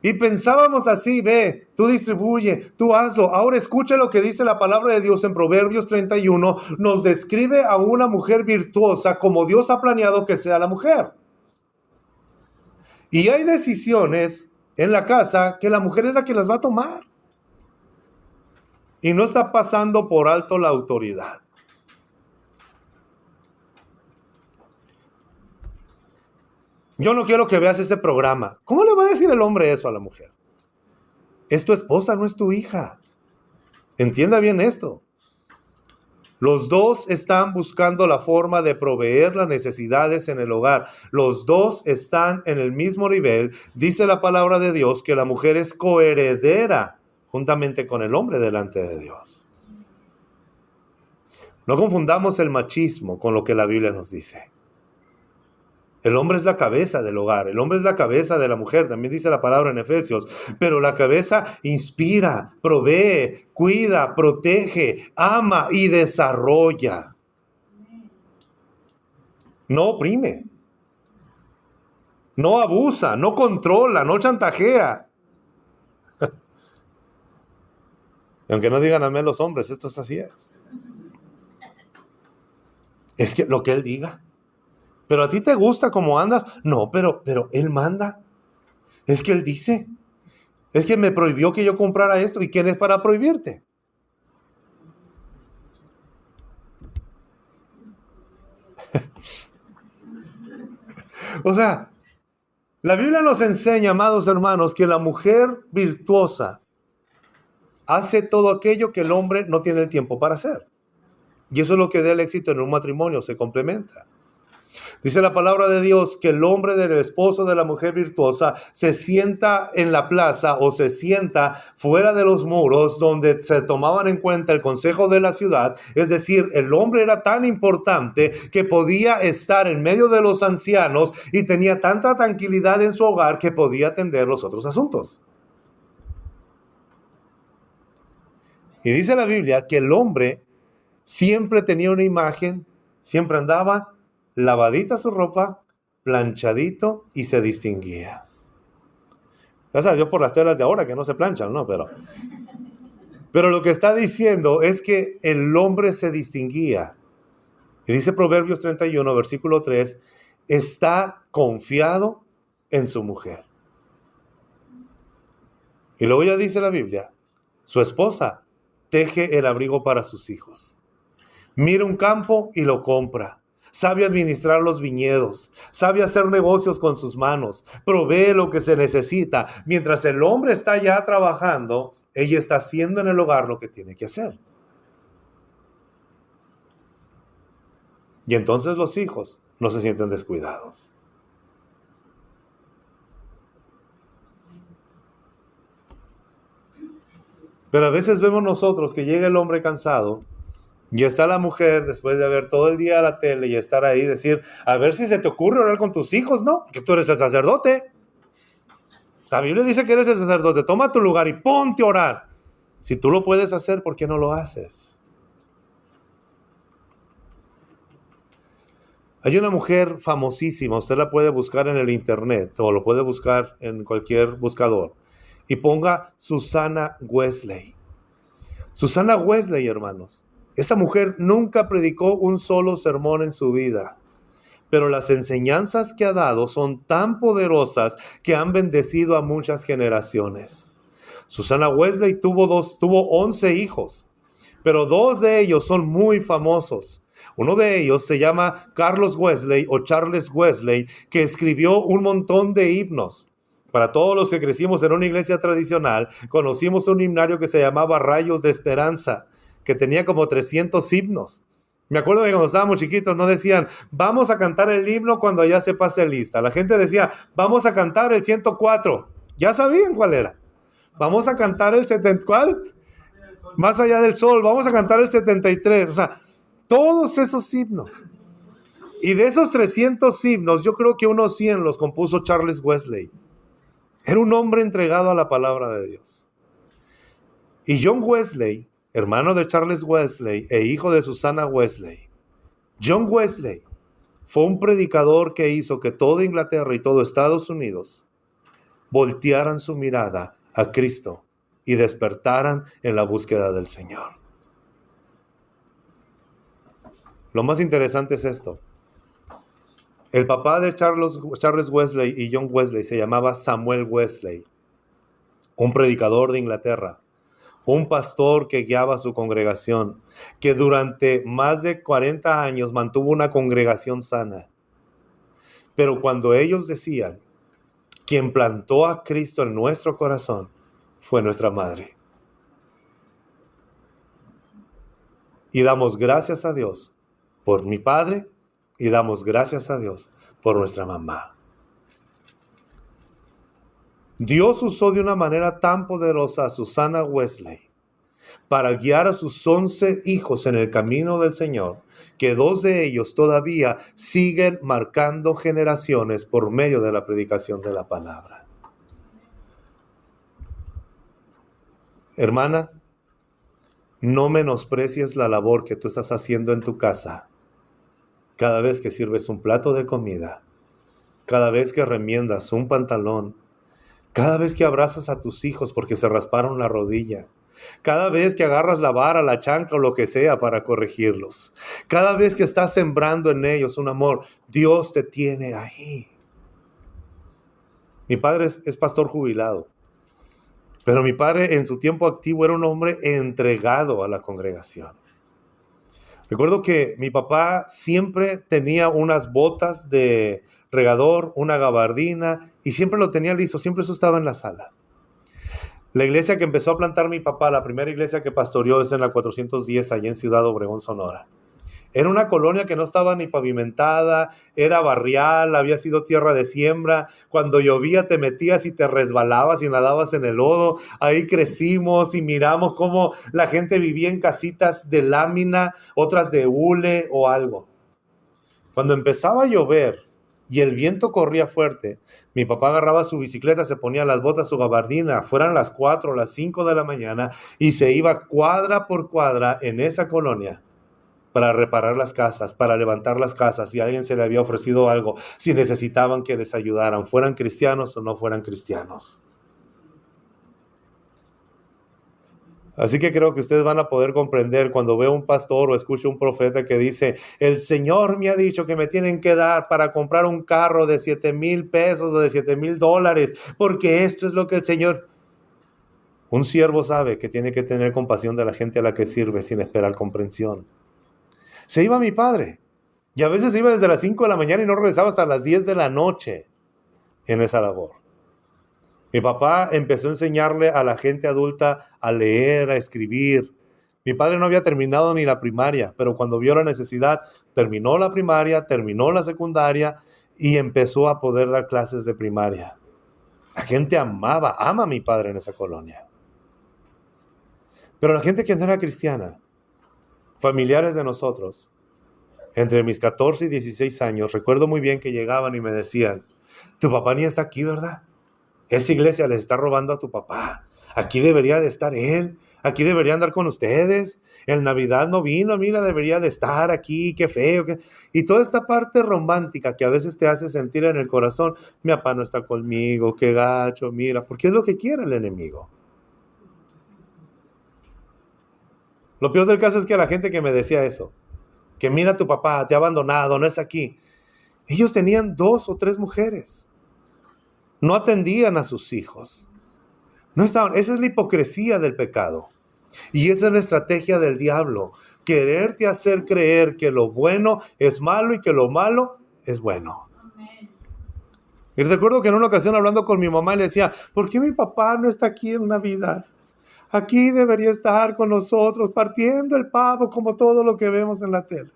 S1: Y pensábamos así: ve, tú distribuye, tú hazlo. Ahora escucha lo que dice la palabra de Dios en Proverbios 31. Nos describe a una mujer virtuosa como Dios ha planeado que sea la mujer. Y hay decisiones en la casa que la mujer es la que las va a tomar. Y no está pasando por alto la autoridad. Yo no quiero que veas ese programa. ¿Cómo le va a decir el hombre eso a la mujer? Es tu esposa, no es tu hija. Entienda bien esto. Los dos están buscando la forma de proveer las necesidades en el hogar. Los dos están en el mismo nivel. Dice la palabra de Dios que la mujer es coheredera juntamente con el hombre delante de Dios. No confundamos el machismo con lo que la Biblia nos dice. El hombre es la cabeza del hogar, el hombre es la cabeza de la mujer, también dice la palabra en Efesios, pero la cabeza inspira, provee, cuida, protege, ama y desarrolla. No oprime, no abusa, no controla, no chantajea. Y aunque no digan amén los hombres, esto es así es. Es que lo que él diga. Pero a ti te gusta cómo andas. No, pero él manda. Es que él dice. Es que me prohibió que yo comprara esto. ¿Y quién es para prohibirte? O sea, la Biblia nos enseña, amados hermanos, que la mujer virtuosa hace todo aquello que el hombre no tiene el tiempo para hacer. Y eso es lo que da el éxito en un matrimonio, se complementa. Dice la palabra de Dios que el hombre del esposo de la mujer virtuosa se sienta en la plaza o se sienta fuera de los muros donde se tomaban en cuenta el consejo de la ciudad. Es decir, el hombre era tan importante que podía estar en medio de los ancianos y tenía tanta tranquilidad en su hogar que podía atender los otros asuntos. Y dice la Biblia que el hombre siempre tenía una imagen, siempre andaba lavadita su ropa, planchadito y se distinguía. Gracias a Dios por las telas de ahora que no se planchan, ¿no? Pero lo que está diciendo es que el hombre se distinguía. Y dice Proverbios 31, versículo 3, está confiado en su mujer. Y luego ya dice la Biblia, su esposa teje el abrigo para sus hijos. Mira un campo y lo compra. Sabe administrar los viñedos, sabe hacer negocios con sus manos, provee lo que se necesita. Mientras el hombre está ya trabajando, ella está haciendo en el hogar lo que tiene que hacer. Y entonces los hijos no se sienten descuidados. Pero a veces vemos nosotros que llega el hombre cansado y está la mujer después de ver todo el día la tele y estar ahí, decir, a ver si se te ocurre orar con tus hijos, ¿no? Que tú eres el sacerdote. La Biblia dice que eres el sacerdote. Toma tu lugar y ponte a orar. Si tú lo puedes hacer, ¿por qué no lo haces? Hay una mujer famosísima, usted la puede buscar en el internet o lo puede buscar en cualquier buscador y ponga Susana Wesley. Susana Wesley, hermanos. Esa mujer nunca predicó un solo sermón en su vida, pero las enseñanzas que ha dado son tan poderosas que han bendecido a muchas generaciones. Susana Wesley tuvo 11 hijos, pero 2 de ellos son muy famosos. Uno de ellos se llama Carlos Wesley o Charles Wesley, que escribió un montón de himnos. Para todos los que crecimos en una iglesia tradicional, conocimos un himnario que se llamaba Rayos de Esperanza, que tenía como 300 himnos. Me acuerdo que cuando estábamos chiquitos no decían, vamos a cantar el himno cuando ya se pase lista. La gente decía, vamos a cantar el 104. Ya sabían cuál era. Vamos a cantar el 70, ¿cuál? Más allá del sol. Vamos a cantar el 73. O sea, todos esos himnos. Y de esos 300 himnos, yo creo que unos 100 los compuso Charles Wesley. Era un hombre entregado a la palabra de Dios. Y John Wesley, hermano de Charles Wesley e hijo de Susana Wesley. John Wesley fue un predicador que hizo que toda Inglaterra y todo Estados Unidos voltearan su mirada a Cristo y despertaran en la búsqueda del Señor. Lo más interesante es esto. El papá de Charles Wesley y John Wesley se llamaba Samuel Wesley. un predicador de Inglaterra, un pastor que guiaba a su congregación, que durante más de 40 años mantuvo una congregación sana. Pero cuando ellos decían, quien plantó a Cristo en nuestro corazón fue nuestra madre. Y damos gracias a Dios por mi padre y damos gracias a Dios por nuestra mamá. Dios usó de una manera tan poderosa a Susana Wesley para guiar a sus 11 hijos en el camino del Señor, que 2 de ellos todavía siguen marcando generaciones por medio de la predicación de la palabra. Hermana, no menosprecies la labor que tú estás haciendo en tu casa. Cada vez que sirves un plato de comida, cada vez que remiendas un pantalón, cada vez que abrazas a tus hijos porque se rasparon la rodilla, cada vez que agarras la vara, la chancla o lo que sea para corregirlos, cada vez que estás sembrando en ellos un amor, Dios te tiene ahí. Mi padre es pastor jubilado, pero mi padre en su tiempo activo era un hombre entregado a la congregación. Recuerdo que mi papá siempre tenía unas botas de regador, una gabardina, y siempre lo tenía listo, siempre eso estaba en la sala. La iglesia que empezó a plantar mi papá, la primera iglesia que pastoreó es en la 410, allá en Ciudad Obregón, Sonora. Era una colonia que no estaba ni pavimentada, era barrial, había sido tierra de siembra. Cuando llovía te metías y te resbalabas y nadabas en el lodo. Ahí crecimos y miramos cómo la gente vivía en casitas de lámina, otras de hule o algo. Cuando empezaba a llover y el viento corría fuerte, mi papá agarraba su bicicleta, se ponía las botas, su gabardina, fueran las 4 o las 5 de la mañana, y se iba cuadra por cuadra en esa colonia para reparar las casas, para levantar las casas, si a alguien se le había ofrecido algo, si necesitaban que les ayudaran, fueran cristianos o no fueran cristianos. Así que creo que ustedes van a poder comprender cuando veo un pastor o escucho un profeta que dice, el Señor me ha dicho que me tienen que dar para comprar un carro de 7,000 pesos o de $7,000, porque esto es lo que el Señor... Un siervo sabe que tiene que tener compasión de la gente a la que sirve sin esperar comprensión. Se iba mi padre, y a veces se iba desde las 5 de la mañana y no regresaba hasta las 10 de la noche en esa labor. Mi papá empezó a enseñarle a la gente adulta a leer, a escribir. Mi padre no había terminado ni la primaria, pero cuando vio la necesidad, terminó la primaria, terminó la secundaria y empezó a poder dar clases de primaria. La gente ama a mi padre en esa colonia. Pero la gente que no era cristiana, familiares de nosotros, entre mis 14 y 16 años, recuerdo muy bien que llegaban y me decían, tu papá ni está aquí, ¿verdad? Esa iglesia les está robando a tu papá. Aquí debería de estar él. Aquí debería andar con ustedes. En Navidad no vino, mira, debería de estar aquí. Qué feo. Y toda esta parte romántica que a veces te hace sentir en el corazón, mi papá no está conmigo, qué gacho, mira, porque es lo que quiere el enemigo. Lo peor del caso es que a la gente que me decía eso, que mira, tu papá te ha abandonado, no está aquí, ellos tenían 2 o 3 mujeres. No atendían a sus hijos. No estaban. Esa es la hipocresía del pecado. Y esa es la estrategia del diablo. Quererte hacer creer que lo bueno es malo y que lo malo es bueno. Amén. Y recuerdo que en una ocasión hablando con mi mamá le decía, ¿por qué mi papá no está aquí en Navidad? Aquí debería estar con nosotros partiendo el pavo como todo lo que vemos en la tele.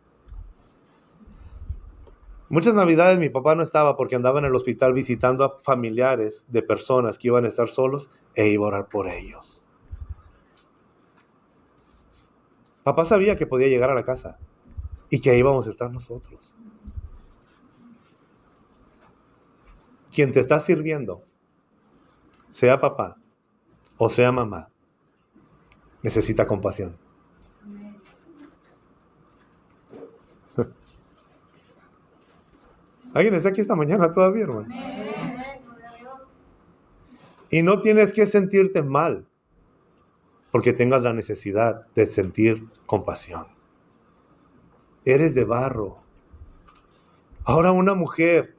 S1: Muchas navidades mi papá no estaba porque andaba en el hospital visitando a familiares de personas que iban a estar solos e iba a orar por ellos. Papá sabía que podía llegar a la casa y que ahí íbamos a estar nosotros. Quien te está sirviendo, sea papá o sea mamá, necesita compasión. ¿Alguien está aquí esta mañana todavía, hermano? Y no tienes que sentirte mal porque tengas la necesidad de sentir compasión. Eres de barro. Ahora una mujer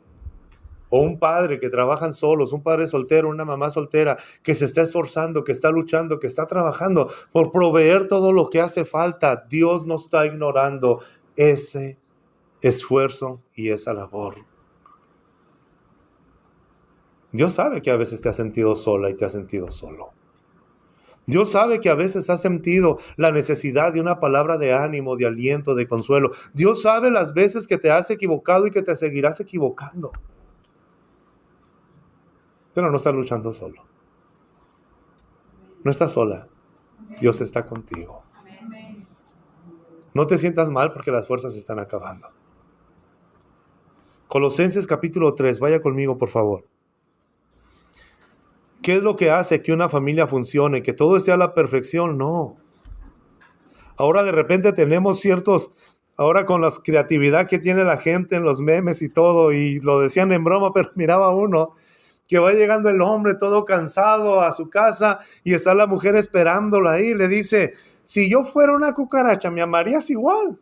S1: o un padre que trabajan solos, un padre soltero, una mamá soltera que se está esforzando, que está luchando, que está trabajando por proveer todo lo que hace falta. Dios no está ignorando ese esfuerzo y esa labor. Dios sabe que a veces te has sentido sola y te has sentido solo. Dios sabe que a veces has sentido la necesidad de una palabra de ánimo, de aliento, de consuelo. Dios sabe las veces que te has equivocado y que te seguirás equivocando. Pero no estás luchando solo. No estás sola. Dios está contigo. No te sientas mal porque las fuerzas se están acabando. Colosenses capítulo 3, vaya conmigo por favor. ¿Qué es lo que hace que una familia funcione? ¿Que todo esté a la perfección? No. Ahora de repente tenemos ahora con la creatividad que tiene la gente en los memes y todo, y lo decían en broma, pero miraba uno que va llegando el hombre todo cansado a su casa y está la mujer esperándola ahí y le dice, si yo fuera una cucaracha, ¿me amarías igual?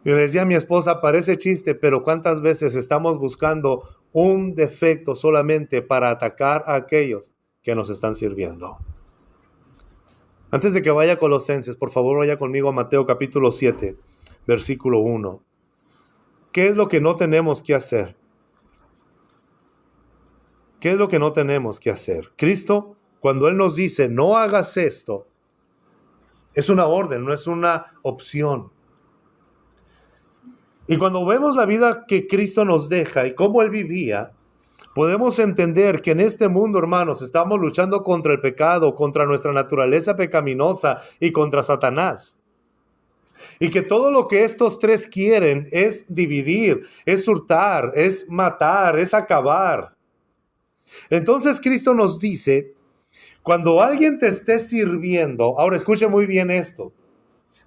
S1: Y le decía a mi esposa, parece chiste, pero ¿cuántas veces estamos buscando un defecto solamente para atacar a aquellos que nos están sirviendo? Antes de que vaya a Colosenses, por favor vaya conmigo a Mateo capítulo 7, versículo 1. ¿Qué es lo que no tenemos que hacer? ¿Qué es lo que no tenemos que hacer? Cristo, cuando Él nos dice, no hagas esto, es una orden, no es una opción. Y cuando vemos la vida que Cristo nos deja y cómo Él vivía, podemos entender que en este mundo, hermanos, estamos luchando contra el pecado, contra nuestra naturaleza pecaminosa y contra Satanás. Y que todo lo que estos tres quieren es dividir, es hurtar, es matar, es acabar. Entonces Cristo nos dice, cuando alguien te esté sirviendo, ahora escuche muy bien esto,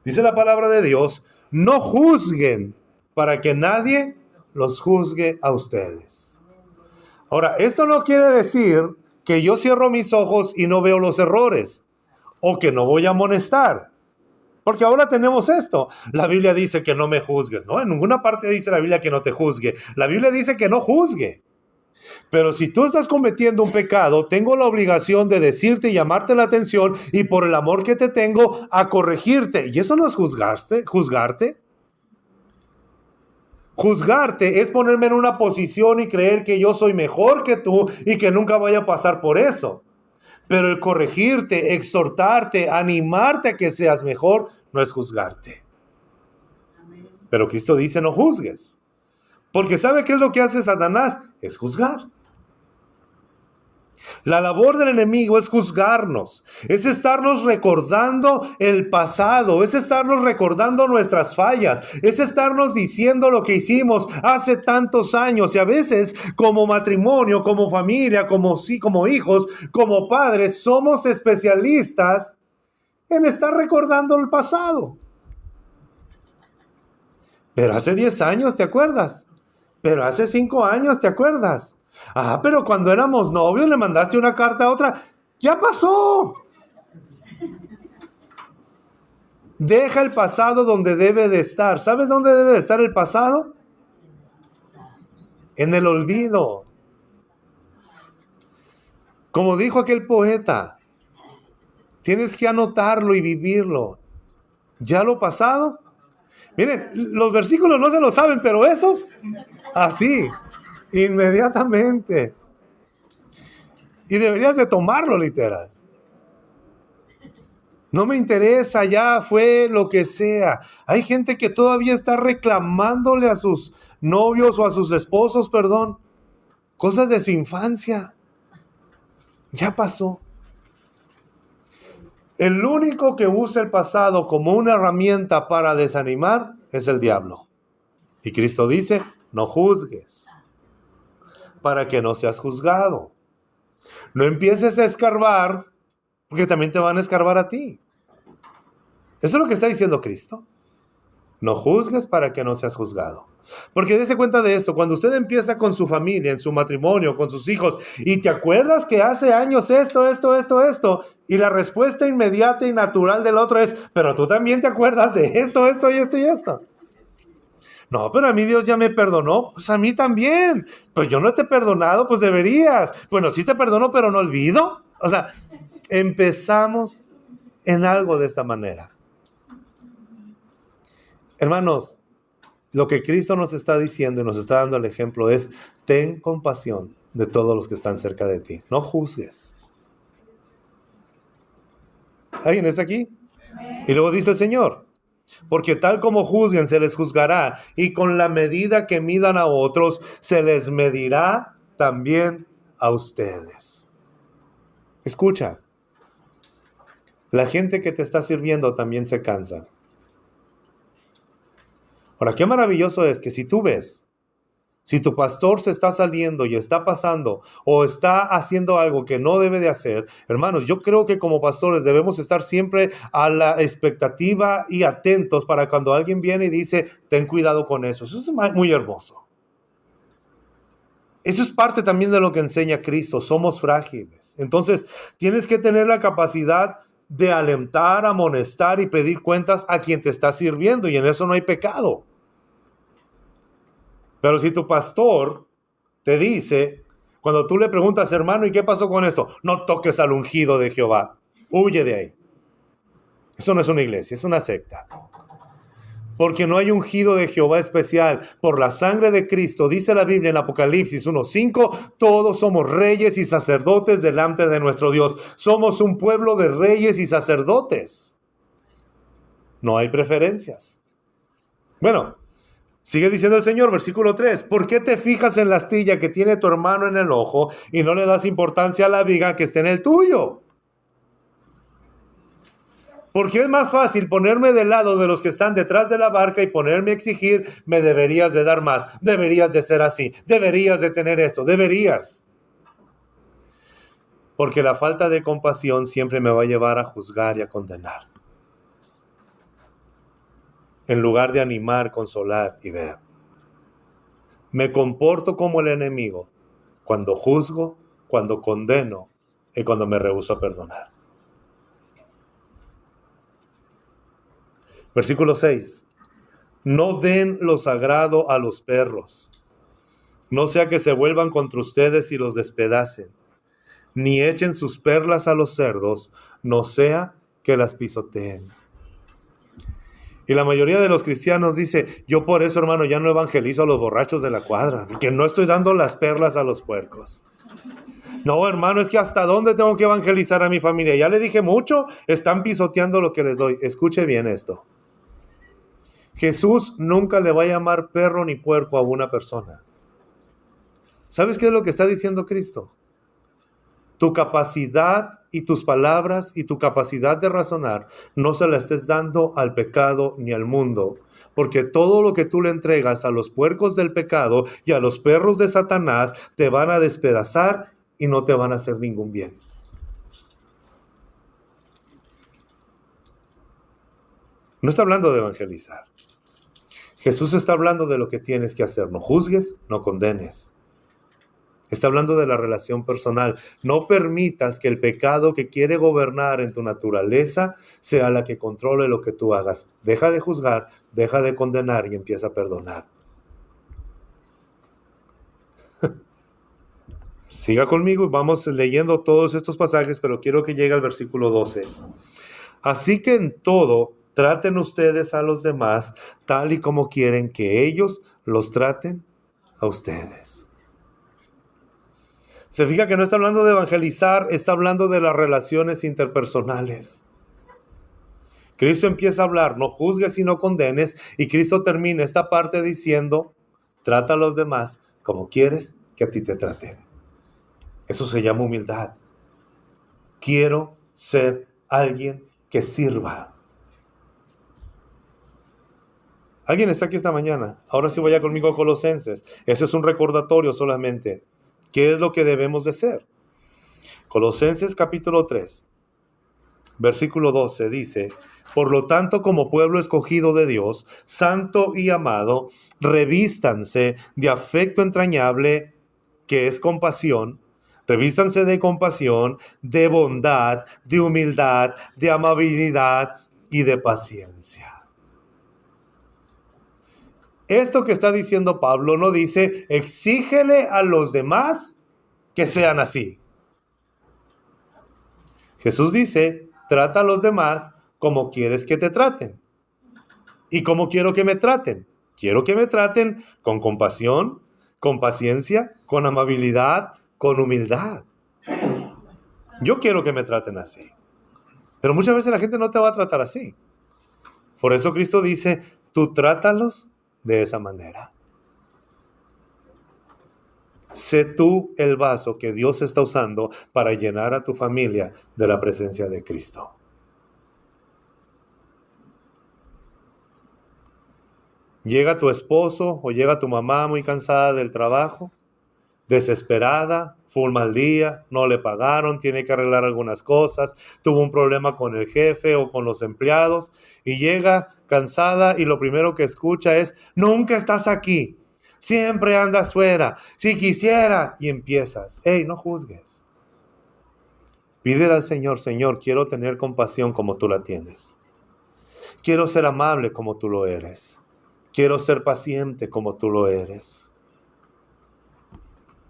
S1: dice la palabra de Dios, no juzguen para que nadie los juzgue a ustedes. Ahora, esto no quiere decir que yo cierro mis ojos y no veo los errores, o que no voy a amonestar. Porque ahora tenemos esto. La Biblia dice que no me juzgues, ¿no? En ninguna parte dice la Biblia que no te juzgue. La Biblia dice que no juzgue. Pero si tú estás cometiendo un pecado, tengo la obligación de decirte y llamarte la atención y por el amor que te tengo, a corregirte. ¿Y eso no es juzgarte? Juzgarte es ponerme en una posición y creer que yo soy mejor que tú y que nunca vaya a pasar por eso. Pero el corregirte, exhortarte, animarte a que seas mejor, no es juzgarte. Pero Cristo dice no juzgues. Porque ¿sabe qué es lo que hace Satanás? Es juzgar. La labor del enemigo es juzgarnos, es estarnos recordando el pasado, es estarnos recordando nuestras fallas, es estarnos diciendo lo que hicimos hace tantos años y a veces como matrimonio, como familia, como hijos, como padres, somos especialistas en estar recordando el pasado. Pero hace 10 años, ¿te acuerdas? Pero hace 5 años, ¿te acuerdas? Pero cuando éramos novios le mandaste una carta a otra. ¡Ya pasó! Deja el pasado donde debe de estar. ¿Sabes dónde debe de estar el pasado? En el olvido. Como dijo aquel poeta, tienes que anotarlo y vivirlo. ¿Ya lo pasado? Miren, los versículos no se lo saben, pero esos, así, inmediatamente. Y deberías de tomarlo literal. No me interesa, ya fue lo que sea. Hay gente que todavía está reclamándole a sus novios o a sus esposos, cosas de su infancia. Ya pasó. El único que usa el pasado como una herramienta para desanimar es el diablo. Y Cristo dice, no juzgues, para que no seas juzgado. No empieces a escarbar, porque también te van a escarbar a ti. Eso es lo que está diciendo Cristo. No juzgues para que no seas juzgado. Porque dése cuenta de esto, cuando usted empieza con su familia, en su matrimonio, con sus hijos, y te acuerdas que hace años esto, y la respuesta inmediata y natural del otro es, pero tú también te acuerdas de esto y esto y esto. No, pero a mí Dios ya me perdonó. Pues a mí también. Pues yo no te he perdonado, pues deberías. Bueno, sí te perdono, pero no olvido. O sea, empezamos en algo de esta manera. Hermanos, lo que Cristo nos está diciendo y nos está dando el ejemplo es: ten compasión de todos los que están cerca de ti. No juzgues. ¿Alguien está aquí? Y luego dice el Señor: porque tal como juzguen, se les juzgará, y con la medida que midan a otros, se les medirá también a ustedes. Escucha, la gente que te está sirviendo también se cansa. Ahora, qué maravilloso es que si tú ves, si tu pastor se está saliendo y está pasando o está haciendo algo que no debe de hacer, hermanos, yo creo que como pastores debemos estar siempre a la expectativa y atentos para cuando alguien viene y dice, ten cuidado con eso. Eso es muy hermoso. Eso es parte también de lo que enseña Cristo. Somos frágiles. Entonces, tienes que tener la capacidad de alentar, amonestar y pedir cuentas a quien te está sirviendo, y en eso no hay pecado. Pero si tu pastor te dice, cuando tú le preguntas, hermano, ¿y qué pasó con esto? No toques al ungido de Jehová. Huye de ahí. Eso no es una iglesia, es una secta. Porque no hay ungido de Jehová especial. Por la sangre de Cristo, dice la Biblia en Apocalipsis 1:5, todos somos reyes y sacerdotes delante de nuestro Dios. Somos un pueblo de reyes y sacerdotes. No hay preferencias. Bueno, sigue diciendo el Señor, versículo 3, ¿por qué te fijas en la astilla que tiene tu hermano en el ojo y no le das importancia a la viga que esté en el tuyo? Porque es más fácil ponerme del lado de los que están detrás de la barca y ponerme a exigir, me deberías de dar más, deberías de ser así, deberías de tener esto, deberías. Porque la falta de compasión siempre me va a llevar a juzgar y a condenar, en lugar de animar, consolar y ver. Me comporto como el enemigo cuando juzgo, cuando condeno y cuando me rehúso a perdonar. Versículo 6. No den lo sagrado a los perros, no sea que se vuelvan contra ustedes y los despedacen, ni echen sus perlas a los cerdos, no sea que las pisoteen. Y la mayoría de los cristianos dice, yo por eso, hermano, ya no evangelizo a los borrachos de la cuadra, que no estoy dando las perlas a los puercos. No, hermano, es que ¿hasta dónde tengo que evangelizar a mi familia? Ya le dije mucho, están pisoteando lo que les doy. Escuche bien esto. Jesús nunca le va a llamar perro ni puerco a una persona. ¿Sabes qué es lo que está diciendo Cristo? Tu capacidad y tus palabras y tu capacidad de razonar no se la estés dando al pecado ni al mundo, porque todo lo que tú le entregas a los puercos del pecado y a los perros de Satanás te van a despedazar y no te van a hacer ningún bien. No está hablando de evangelizar. Jesús está hablando de lo que tienes que hacer. No juzgues, no condenes. Está hablando de la relación personal. No permitas que el pecado que quiere gobernar en tu naturaleza sea la que controle lo que tú hagas. Deja de juzgar, deja de condenar y empieza a perdonar. Siga conmigo y vamos leyendo todos estos pasajes, pero quiero que llegue al versículo 12. Así que en todo, traten ustedes a los demás tal y como quieren que ellos los traten a ustedes. Se fija que no está hablando de evangelizar, está hablando de las relaciones interpersonales. Cristo empieza a hablar, no juzgues y no condenes, y Cristo termina esta parte diciendo, trata a los demás como quieres que a ti te traten. Eso se llama humildad. Quiero ser alguien que sirva. ¿Alguien está aquí esta mañana? Ahora sí vaya conmigo a Colosenses. Ese es un recordatorio solamente. ¿Qué es lo que debemos de ser? Colosenses capítulo 3, versículo 12 dice, por lo tanto, como pueblo escogido de Dios, santo y amado, revístanse de afecto entrañable, que es compasión, revístanse de compasión, de bondad, de humildad, de amabilidad y de paciencia. Esto que está diciendo Pablo no dice, exígele a los demás que sean así. Jesús dice, trata a los demás como quieres que te traten. ¿Y cómo quiero que me traten? Quiero que me traten con compasión, con paciencia, con amabilidad, con humildad. Yo quiero que me traten así. Pero muchas veces la gente no te va a tratar así. Por eso Cristo dice, tú trátalos de esa manera. Sé tú el vaso que Dios está usando para llenar a tu familia de la presencia de Cristo. Llega tu esposo o llega tu mamá muy cansada del trabajo, desesperada, fue un mal día, no le pagaron, tiene que arreglar algunas cosas, tuvo un problema con el jefe o con los empleados y llega cansada y lo primero que escucha es, nunca estás aquí, siempre andas fuera, si quisiera, y empiezas, hey, no juzgues. Pídele al Señor, Señor, quiero tener compasión como tú la tienes. Quiero ser amable como tú lo eres. Quiero ser paciente como tú lo eres.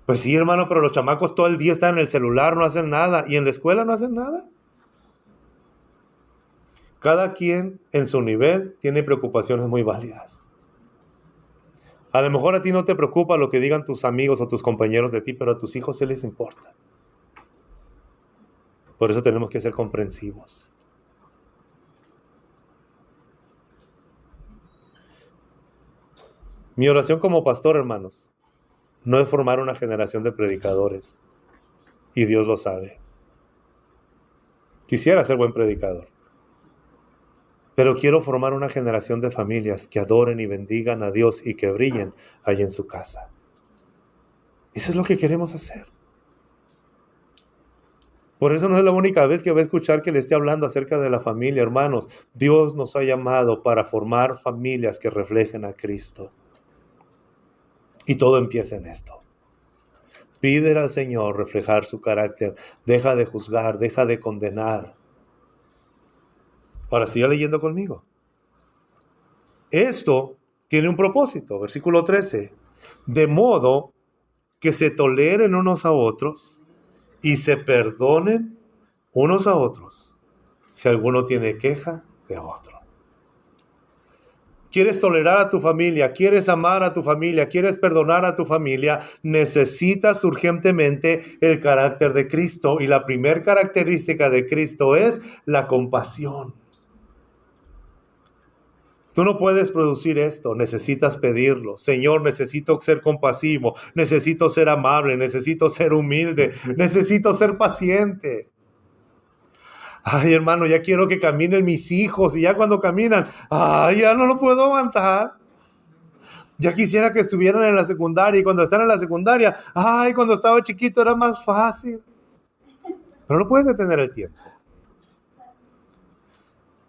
S1: Pues sí, hermano, pero los chamacos todo el día están en el celular, no hacen nada. ¿Y en la escuela no hacen nada? Cada quien en su nivel tiene preocupaciones muy válidas. A lo mejor a ti no te preocupa lo que digan tus amigos o tus compañeros de ti, pero a tus hijos sí les importa. Por eso tenemos que ser comprensivos. Mi oración como pastor, hermanos, no es formar una generación de predicadores. Y Dios lo sabe. Quisiera ser buen predicador. Pero quiero formar una generación de familias que adoren y bendigan a Dios y que brillen ahí en su casa. Eso es lo que queremos hacer. Por eso no es la única vez que va a escuchar que le esté hablando acerca de la familia, hermanos. Dios nos ha llamado para formar familias que reflejen a Cristo. Y todo empieza en esto. Pídele al Señor reflejar su carácter. Deja de juzgar, deja de condenar. Ahora siga leyendo conmigo. Esto tiene un propósito. Versículo 13. De modo que se toleren unos a otros y se perdonen unos a otros si alguno tiene queja de otro. ¿Quieres tolerar a tu familia? ¿Quieres amar a tu familia? ¿Quieres perdonar a tu familia? Necesitas urgentemente el carácter de Cristo. Y la primera característica de Cristo es la compasión. Tú no puedes producir esto, necesitas pedirlo. Señor, necesito ser compasivo, necesito ser amable, necesito ser humilde, necesito ser paciente. Ay, hermano, ya quiero que caminen mis hijos y ya cuando caminan, ay, ya no lo puedo aguantar. Ya quisiera que estuvieran en la secundaria y cuando están en la secundaria, ay, cuando estaba chiquito era más fácil. Pero no puedes detener el tiempo.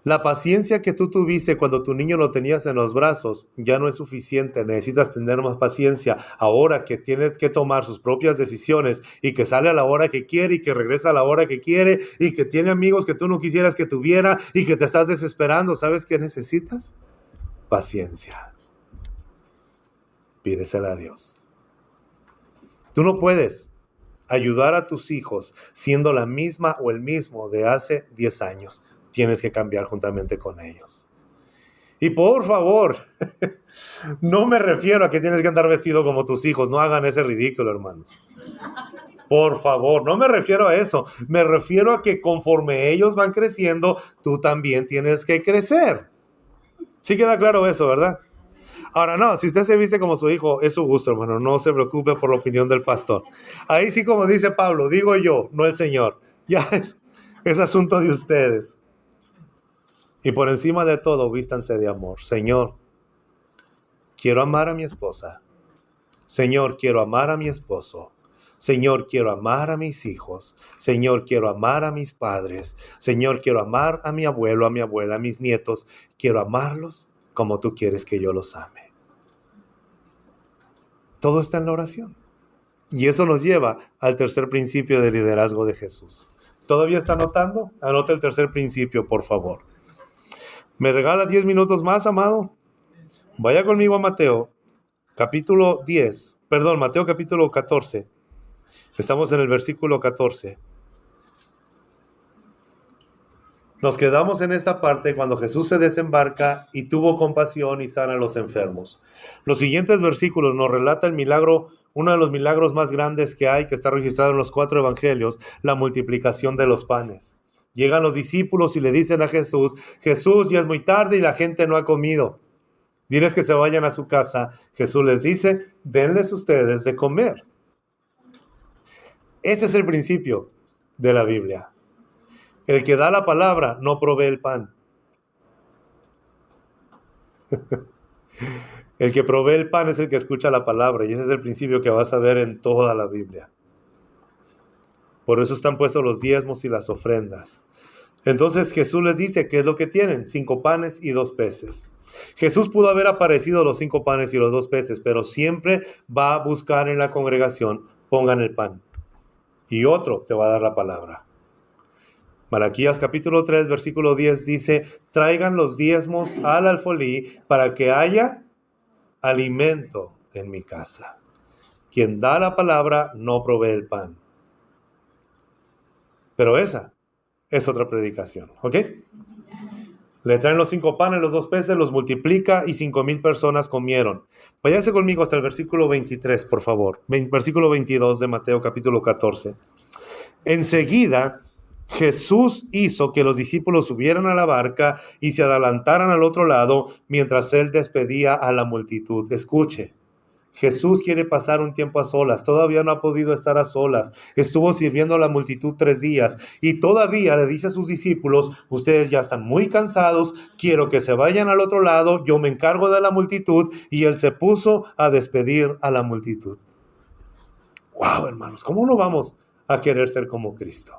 S1: La paciencia que tú tuviste cuando tu niño lo tenías en los brazos ya no es suficiente. Necesitas tener más paciencia ahora que tiene que tomar sus propias decisiones y que sale a la hora que quiere y que regresa a la hora que quiere y que tiene amigos que tú no quisieras que tuviera y que te estás desesperando. ¿Sabes qué necesitas? Paciencia. Pídesela a Dios. Tú no puedes ayudar a tus hijos siendo la misma o el mismo de hace 10 años. Tienes que cambiar juntamente con ellos. Y por favor, no me refiero a que tienes que andar vestido como tus hijos. No hagan ese ridículo, hermano. Por favor, no me refiero a eso. Me refiero a que conforme ellos van creciendo, tú también tienes que crecer. Sí queda claro eso, ¿verdad? Ahora no, si usted se viste como su hijo, es su gusto, hermano. No se preocupe por la opinión del pastor. Ahí sí, como dice Pablo, digo yo, no el Señor. Ya es asunto de ustedes. Y por encima de todo, vístanse de amor. Señor, quiero amar a mi esposa. Señor, quiero amar a mi esposo. Señor, quiero amar a mis hijos. Señor, quiero amar a mis padres. Señor, quiero amar a mi abuelo, a mi abuela, a mis nietos. Quiero amarlos como tú quieres que yo los ame. Todo está en la oración. Y eso nos lleva al tercer principio del liderazgo de Jesús. ¿Todavía está anotando? Anota el tercer principio, por favor. ¿Me regala 10 minutos más, amado? Vaya conmigo a Mateo, Mateo capítulo 14. Estamos en el versículo 14. Nos quedamos en esta parte cuando Jesús se desembarca y tuvo compasión y sana a los enfermos. Los siguientes versículos nos relata el milagro, uno de los milagros más grandes que hay, que está registrado en los 4 evangelios, la multiplicación de los panes. Llegan los discípulos y le dicen a Jesús, Jesús, ya es muy tarde y la gente no ha comido. Diles que se vayan a su casa. Jesús les dice, denles ustedes de comer. Ese es el principio de la Biblia. El que da la palabra no provee el pan. El que provee el pan es el que escucha la palabra, y ese es el principio que vas a ver en toda la Biblia. Por eso están puestos los diezmos y las ofrendas. Entonces Jesús les dice, ¿qué es lo que tienen? 5 panes y 2 peces. Jesús pudo haber aparecido los 5 panes y los 2 peces, pero siempre va a buscar en la congregación, pongan el pan. Y otro te va a dar la palabra. Malaquías capítulo 3, versículo 10 dice, traigan los diezmos al alfolí para que haya alimento en mi casa. Quien da la palabra no provee el pan. Pero esa es otra predicación, ¿ok? Le traen los 5 panes, los 2 peces, los multiplica y 5,000 personas comieron. Váyase conmigo hasta el versículo 23, por favor. Versículo 22 de Mateo capítulo 14. Enseguida Jesús hizo que los discípulos subieran a la barca y se adelantaran al otro lado mientras él despedía a la multitud. Escuche, Jesús quiere pasar un tiempo a solas. Todavía no ha podido estar a solas. Estuvo sirviendo a la multitud 3 días y todavía le dice a sus discípulos, ustedes ya están muy cansados, quiero que se vayan al otro lado, yo me encargo de la multitud, y él se puso a despedir a la multitud. Wow, hermanos, ¿cómo no vamos a querer ser como Cristo?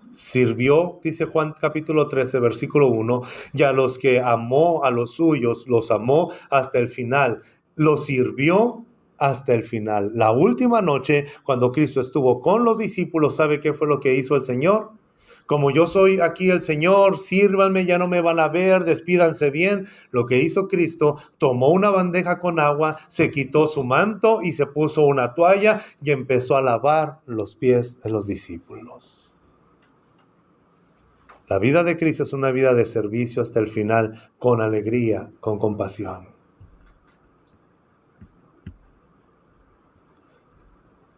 S1: Sirvió, dice Juan capítulo 13, versículo 1, y a los que amó, a los suyos, los amó hasta el final. Los sirvió hasta el final. La última noche, cuando Cristo estuvo con los discípulos, ¿sabe qué fue lo que hizo el Señor? Como yo soy aquí el Señor, sírvanme, ya no me van a ver, despídanse bien. Lo que hizo Cristo, tomó una bandeja con agua, se quitó su manto y se puso una toalla y empezó a lavar los pies de los discípulos. La vida de Cristo es una vida de servicio hasta el final, con alegría, con compasión.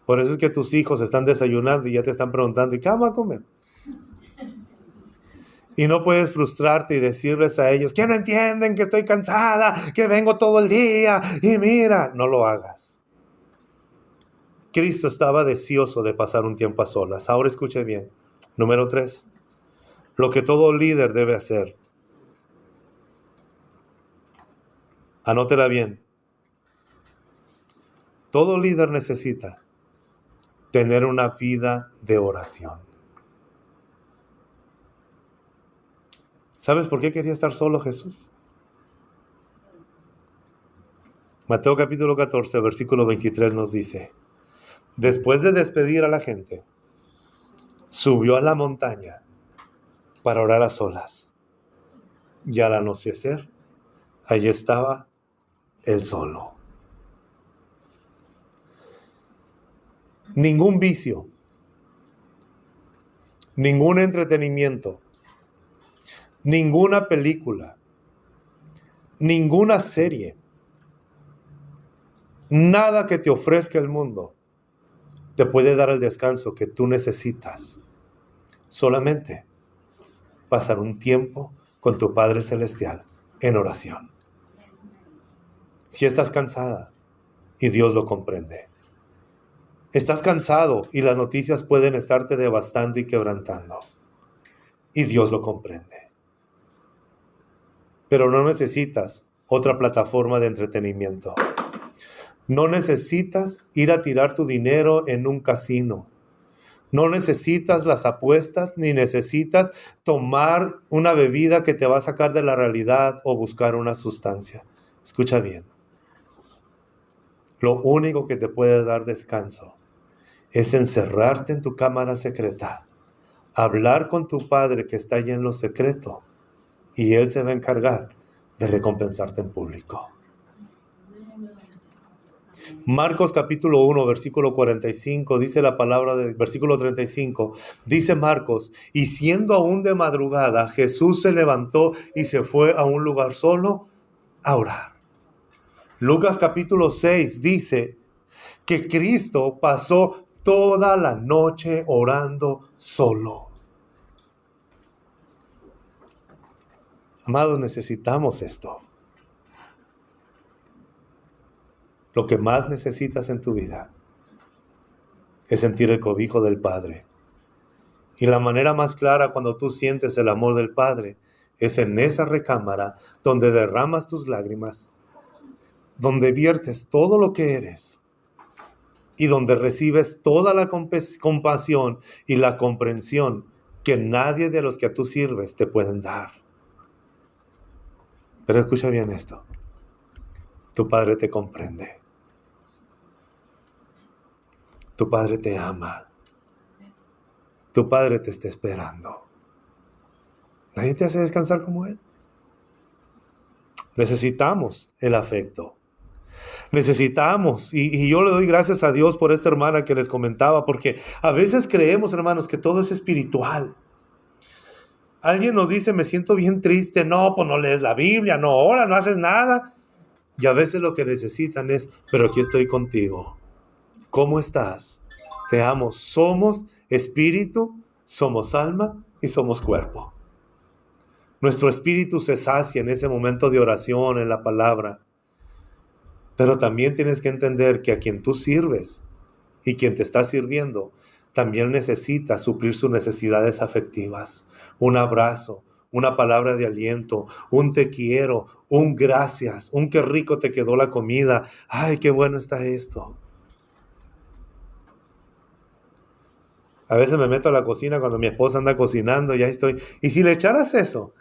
S1: Por eso es que tus hijos están desayunando y ya te están preguntando, ¿y qué vamos a comer? Y no puedes frustrarte y decirles a ellos, que no entienden que estoy cansada, que vengo todo el día, y mira, no lo hagas. Cristo estaba deseoso de pasar un tiempo a solas. Ahora escuche bien. Número 3. Lo que todo líder debe hacer. Anótela bien. Todo líder necesita tener una vida de oración. ¿Sabes por qué quería estar solo Jesús? Mateo capítulo 14, versículo 23 nos dice, después de despedir a la gente, subió a la montaña para orar a solas. Y al anochecer, allí estaba él solo. Ningún vicio, ningún entretenimiento, ninguna película, ninguna serie, nada que te ofrezca el mundo te puede dar el descanso que tú necesitas. Solamente pasar un tiempo con tu Padre Celestial en oración. Si estás cansada, y Dios lo comprende. Estás cansado y las noticias pueden estarte devastando y quebrantando. Y Dios lo comprende. Pero no necesitas otra plataforma de entretenimiento. No necesitas ir a tirar tu dinero en un casino. No necesitas las apuestas, ni necesitas tomar una bebida que te va a sacar de la realidad o buscar una sustancia. Escucha bien. Lo único que te puede dar descanso es encerrarte en tu cámara secreta, hablar con tu Padre que está allí en lo secreto, y Él se va a encargar de recompensarte en público. Marcos capítulo 1, versículo 45, dice la palabra del versículo 35, dice Marcos, y siendo aún de madrugada, Jesús se levantó y se fue a un lugar solo a orar. Lucas capítulo 6 dice que Cristo pasó toda la noche orando solo. Amados, necesitamos esto. Lo que más necesitas en tu vida es sentir el cobijo del Padre. Y la manera más clara cuando tú sientes el amor del Padre es en esa recámara donde derramas tus lágrimas, donde viertes todo lo que eres y donde recibes toda la compasión y la comprensión que nadie de los que tú sirves te pueden dar. Pero escucha bien esto. Tu Padre te comprende. Tu Padre te ama. Tu Padre te está esperando. Nadie te hace descansar como Él. Necesitamos el afecto. Necesitamos, y yo le doy gracias a Dios por esta hermana que les comentaba, porque a veces creemos, hermanos, que todo es espiritual. Alguien nos dice, me siento bien triste. No, pues no lees la Biblia, no oras, no haces nada. Y a veces lo que necesitan es, pero aquí estoy contigo. ¿Cómo estás? Te amo. Somos espíritu, somos alma y somos cuerpo. Nuestro espíritu se sacia en ese momento de oración, en la palabra. Pero también tienes que entender que a quien tú sirves y quien te está sirviendo también necesita suplir sus necesidades afectivas. Un abrazo, una palabra de aliento, un te quiero, un gracias, un qué rico te quedó la comida. Ay, qué bueno está esto. A veces me meto a la cocina cuando mi esposa anda cocinando y ahí estoy. ¿Y si le echaras eso?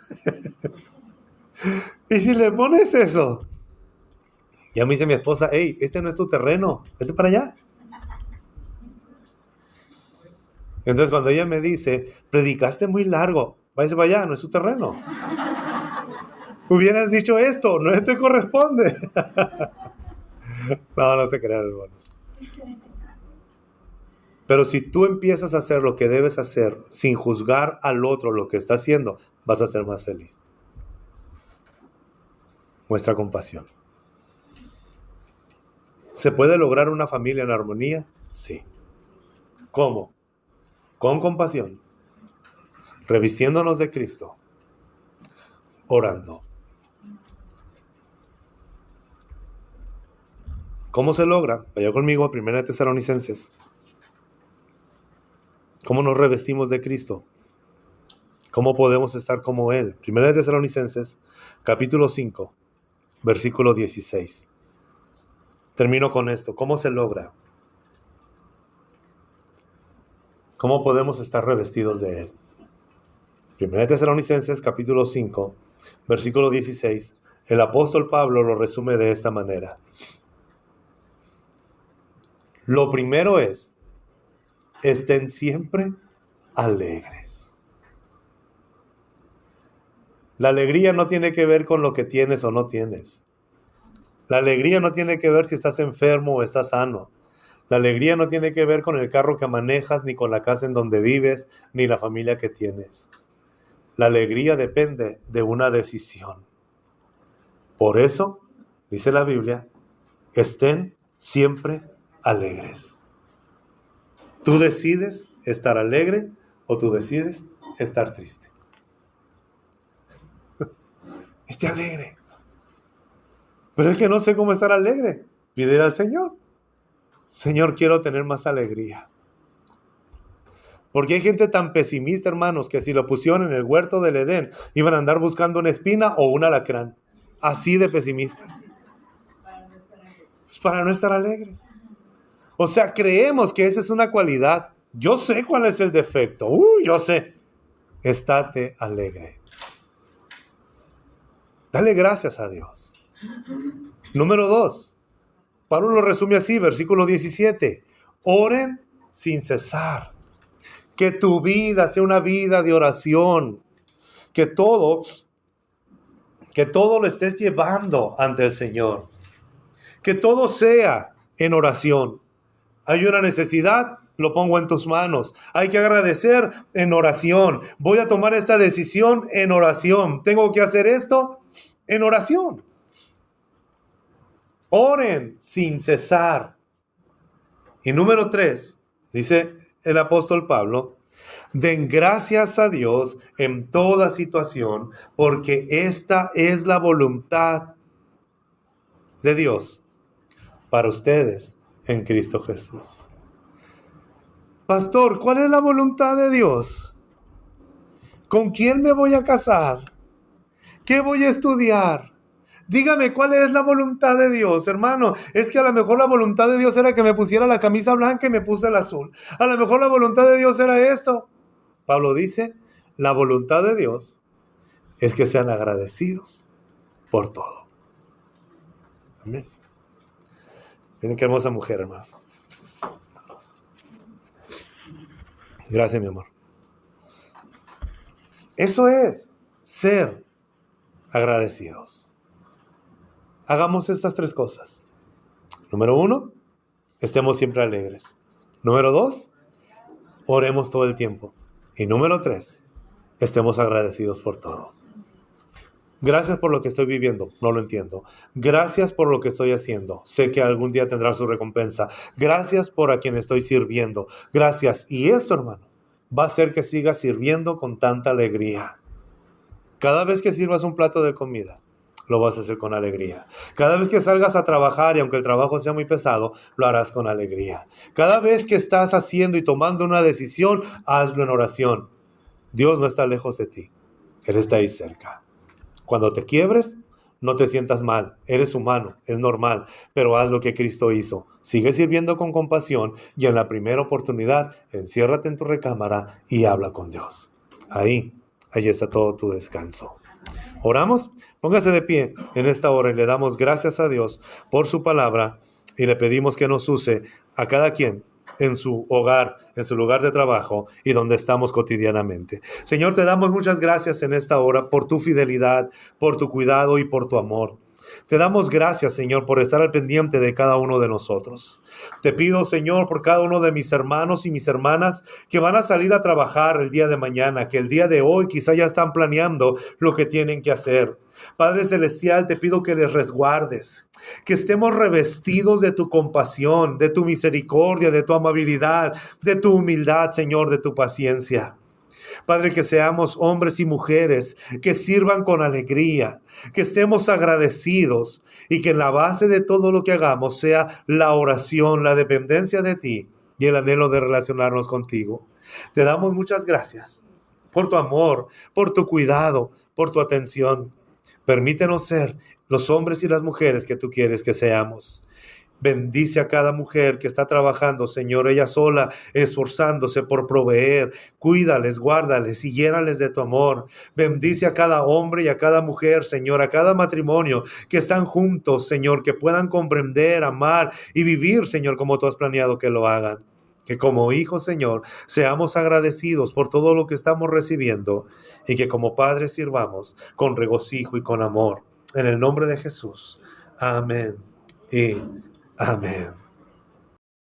S1: ¿Y si le pones eso? Ya me dice mi esposa, hey, este no es tu terreno, vete para allá. Entonces cuando ella me dice, predicaste muy largo, váyase para allá, no es tu terreno. Hubieras dicho esto, no te corresponde. No se crean, hermanos. Pero si tú empiezas a hacer lo que debes hacer sin juzgar al otro lo que está haciendo, vas a ser más feliz. Muestra compasión. ¿Se puede lograr una familia en armonía? Sí. ¿Cómo? Con compasión, revistiéndonos de Cristo, orando. ¿Cómo se logra? Vaya conmigo a 1 Tesalonicenses. ¿Cómo nos revestimos de Cristo? ¿Cómo podemos estar como Él? 1 Tesalonicenses, capítulo 5, versículo 16. Termino con esto. ¿Cómo se logra? ¿Cómo podemos estar revestidos de Él? 1 Tesalonicenses, capítulo 5, versículo 16. El apóstol Pablo lo resume de esta manera. Lo primero es, estén siempre alegres. La alegría no tiene que ver con lo que tienes o no tienes. La alegría no tiene que ver si estás enfermo o estás sano. La alegría no tiene que ver con el carro que manejas, ni con la casa en donde vives, ni la familia que tienes. La alegría depende de una decisión. Por eso, dice la Biblia, estén siempre alegres. Tú decides estar alegre o tú decides estar triste. Esté alegre. Pero es que no sé cómo estar alegre. Pídele al Señor. Señor, quiero tener más alegría. Porque hay gente tan pesimista, hermanos, que si lo pusieron en el huerto del Edén, iban a andar buscando una espina o un alacrán. Así de pesimistas. Pues para no estar alegres. O sea, creemos que esa es una cualidad. Yo sé cuál es el defecto. Yo sé. Estate alegre. Dale gracias a Dios. Número 2. Pablo lo resume así, versículo 17. Oren sin cesar. Que tu vida sea una vida de oración. Que todo que todo lo estés llevando ante el Señor. Que todo sea en oración. Hay una necesidad, lo pongo en tus manos. Hay que agradecer en oración. Voy a tomar esta decisión en oración. Tengo que hacer esto en oración. Oren sin cesar. Y número 3, dice el apóstol Pablo, den gracias a Dios en toda situación, porque esta es la voluntad de Dios para ustedes en Cristo Jesús. Pastor, ¿cuál es la voluntad de Dios? ¿Con quién me voy a casar? ¿Qué voy a estudiar? Dígame cuál es la voluntad de Dios, hermano. Es que a lo mejor la voluntad de Dios era que me pusiera la camisa blanca y me puse el azul. A lo mejor la voluntad de Dios era esto. Pablo dice, la voluntad de Dios es que sean agradecidos por todo. Amén. Miren qué hermosa mujer, hermanos. Gracias, mi amor. Eso es ser agradecidos. Hagamos estas 3 cosas. Número 1, estemos siempre alegres. Número 2, oremos todo el tiempo. Y número 3, estemos agradecidos por todo. Gracias por lo que estoy viviendo, no lo entiendo. Gracias por lo que estoy haciendo, sé que algún día tendrá su recompensa. Gracias por a quien estoy sirviendo. Gracias. Y esto, hermano, va a hacer que sigas sirviendo con tanta alegría. Cada vez que sirvas un plato de comida, lo vas a hacer con alegría. Cada vez que salgas a trabajar, y aunque el trabajo sea muy pesado, lo harás con alegría. Cada vez que estás haciendo y tomando una decisión, hazlo en oración. Dios no está lejos de ti, Él está ahí cerca. Cuando te quiebres, no te sientas mal. Eres humano, es normal, pero haz lo que Cristo hizo. Sigue sirviendo con compasión y en la primera oportunidad, enciérrate en tu recámara y habla con Dios. Ahí está todo tu descanso. ¿Oramos? Póngase de pie en esta hora y le damos gracias a Dios por su palabra y le pedimos que nos use a cada quien en su hogar, en su lugar de trabajo y donde estamos cotidianamente. Señor, te damos muchas gracias en esta hora por tu fidelidad, por tu cuidado y por tu amor. Te damos gracias, Señor, por estar al pendiente de cada uno de nosotros. Te pido, Señor, por cada uno de mis hermanos y mis hermanas que van a salir a trabajar el día de mañana, que el día de hoy quizá ya están planeando lo que tienen que hacer. Padre Celestial, te pido que les resguardes, que estemos revestidos de tu compasión, de tu misericordia, de tu amabilidad, de tu humildad, Señor, de tu paciencia. Padre, que seamos hombres y mujeres que sirvan con alegría, que estemos agradecidos y que en la base de todo lo que hagamos sea la oración, la dependencia de ti y el anhelo de relacionarnos contigo. Te damos muchas gracias por tu amor, por tu cuidado, por tu atención. Permítenos ser los hombres y las mujeres que tú quieres que seamos. Bendice a cada mujer que está trabajando, Señor, ella sola, esforzándose por proveer. Cuídales, guárdales y llénales de tu amor. Bendice a cada hombre y a cada mujer, Señor, a cada matrimonio que están juntos, Señor, que puedan comprender, amar y vivir, Señor, como tú has planeado que lo hagan. Que como hijos, Señor, seamos agradecidos por todo lo que estamos recibiendo y que como padres sirvamos con regocijo y con amor. En el nombre de Jesús. Amén y amén.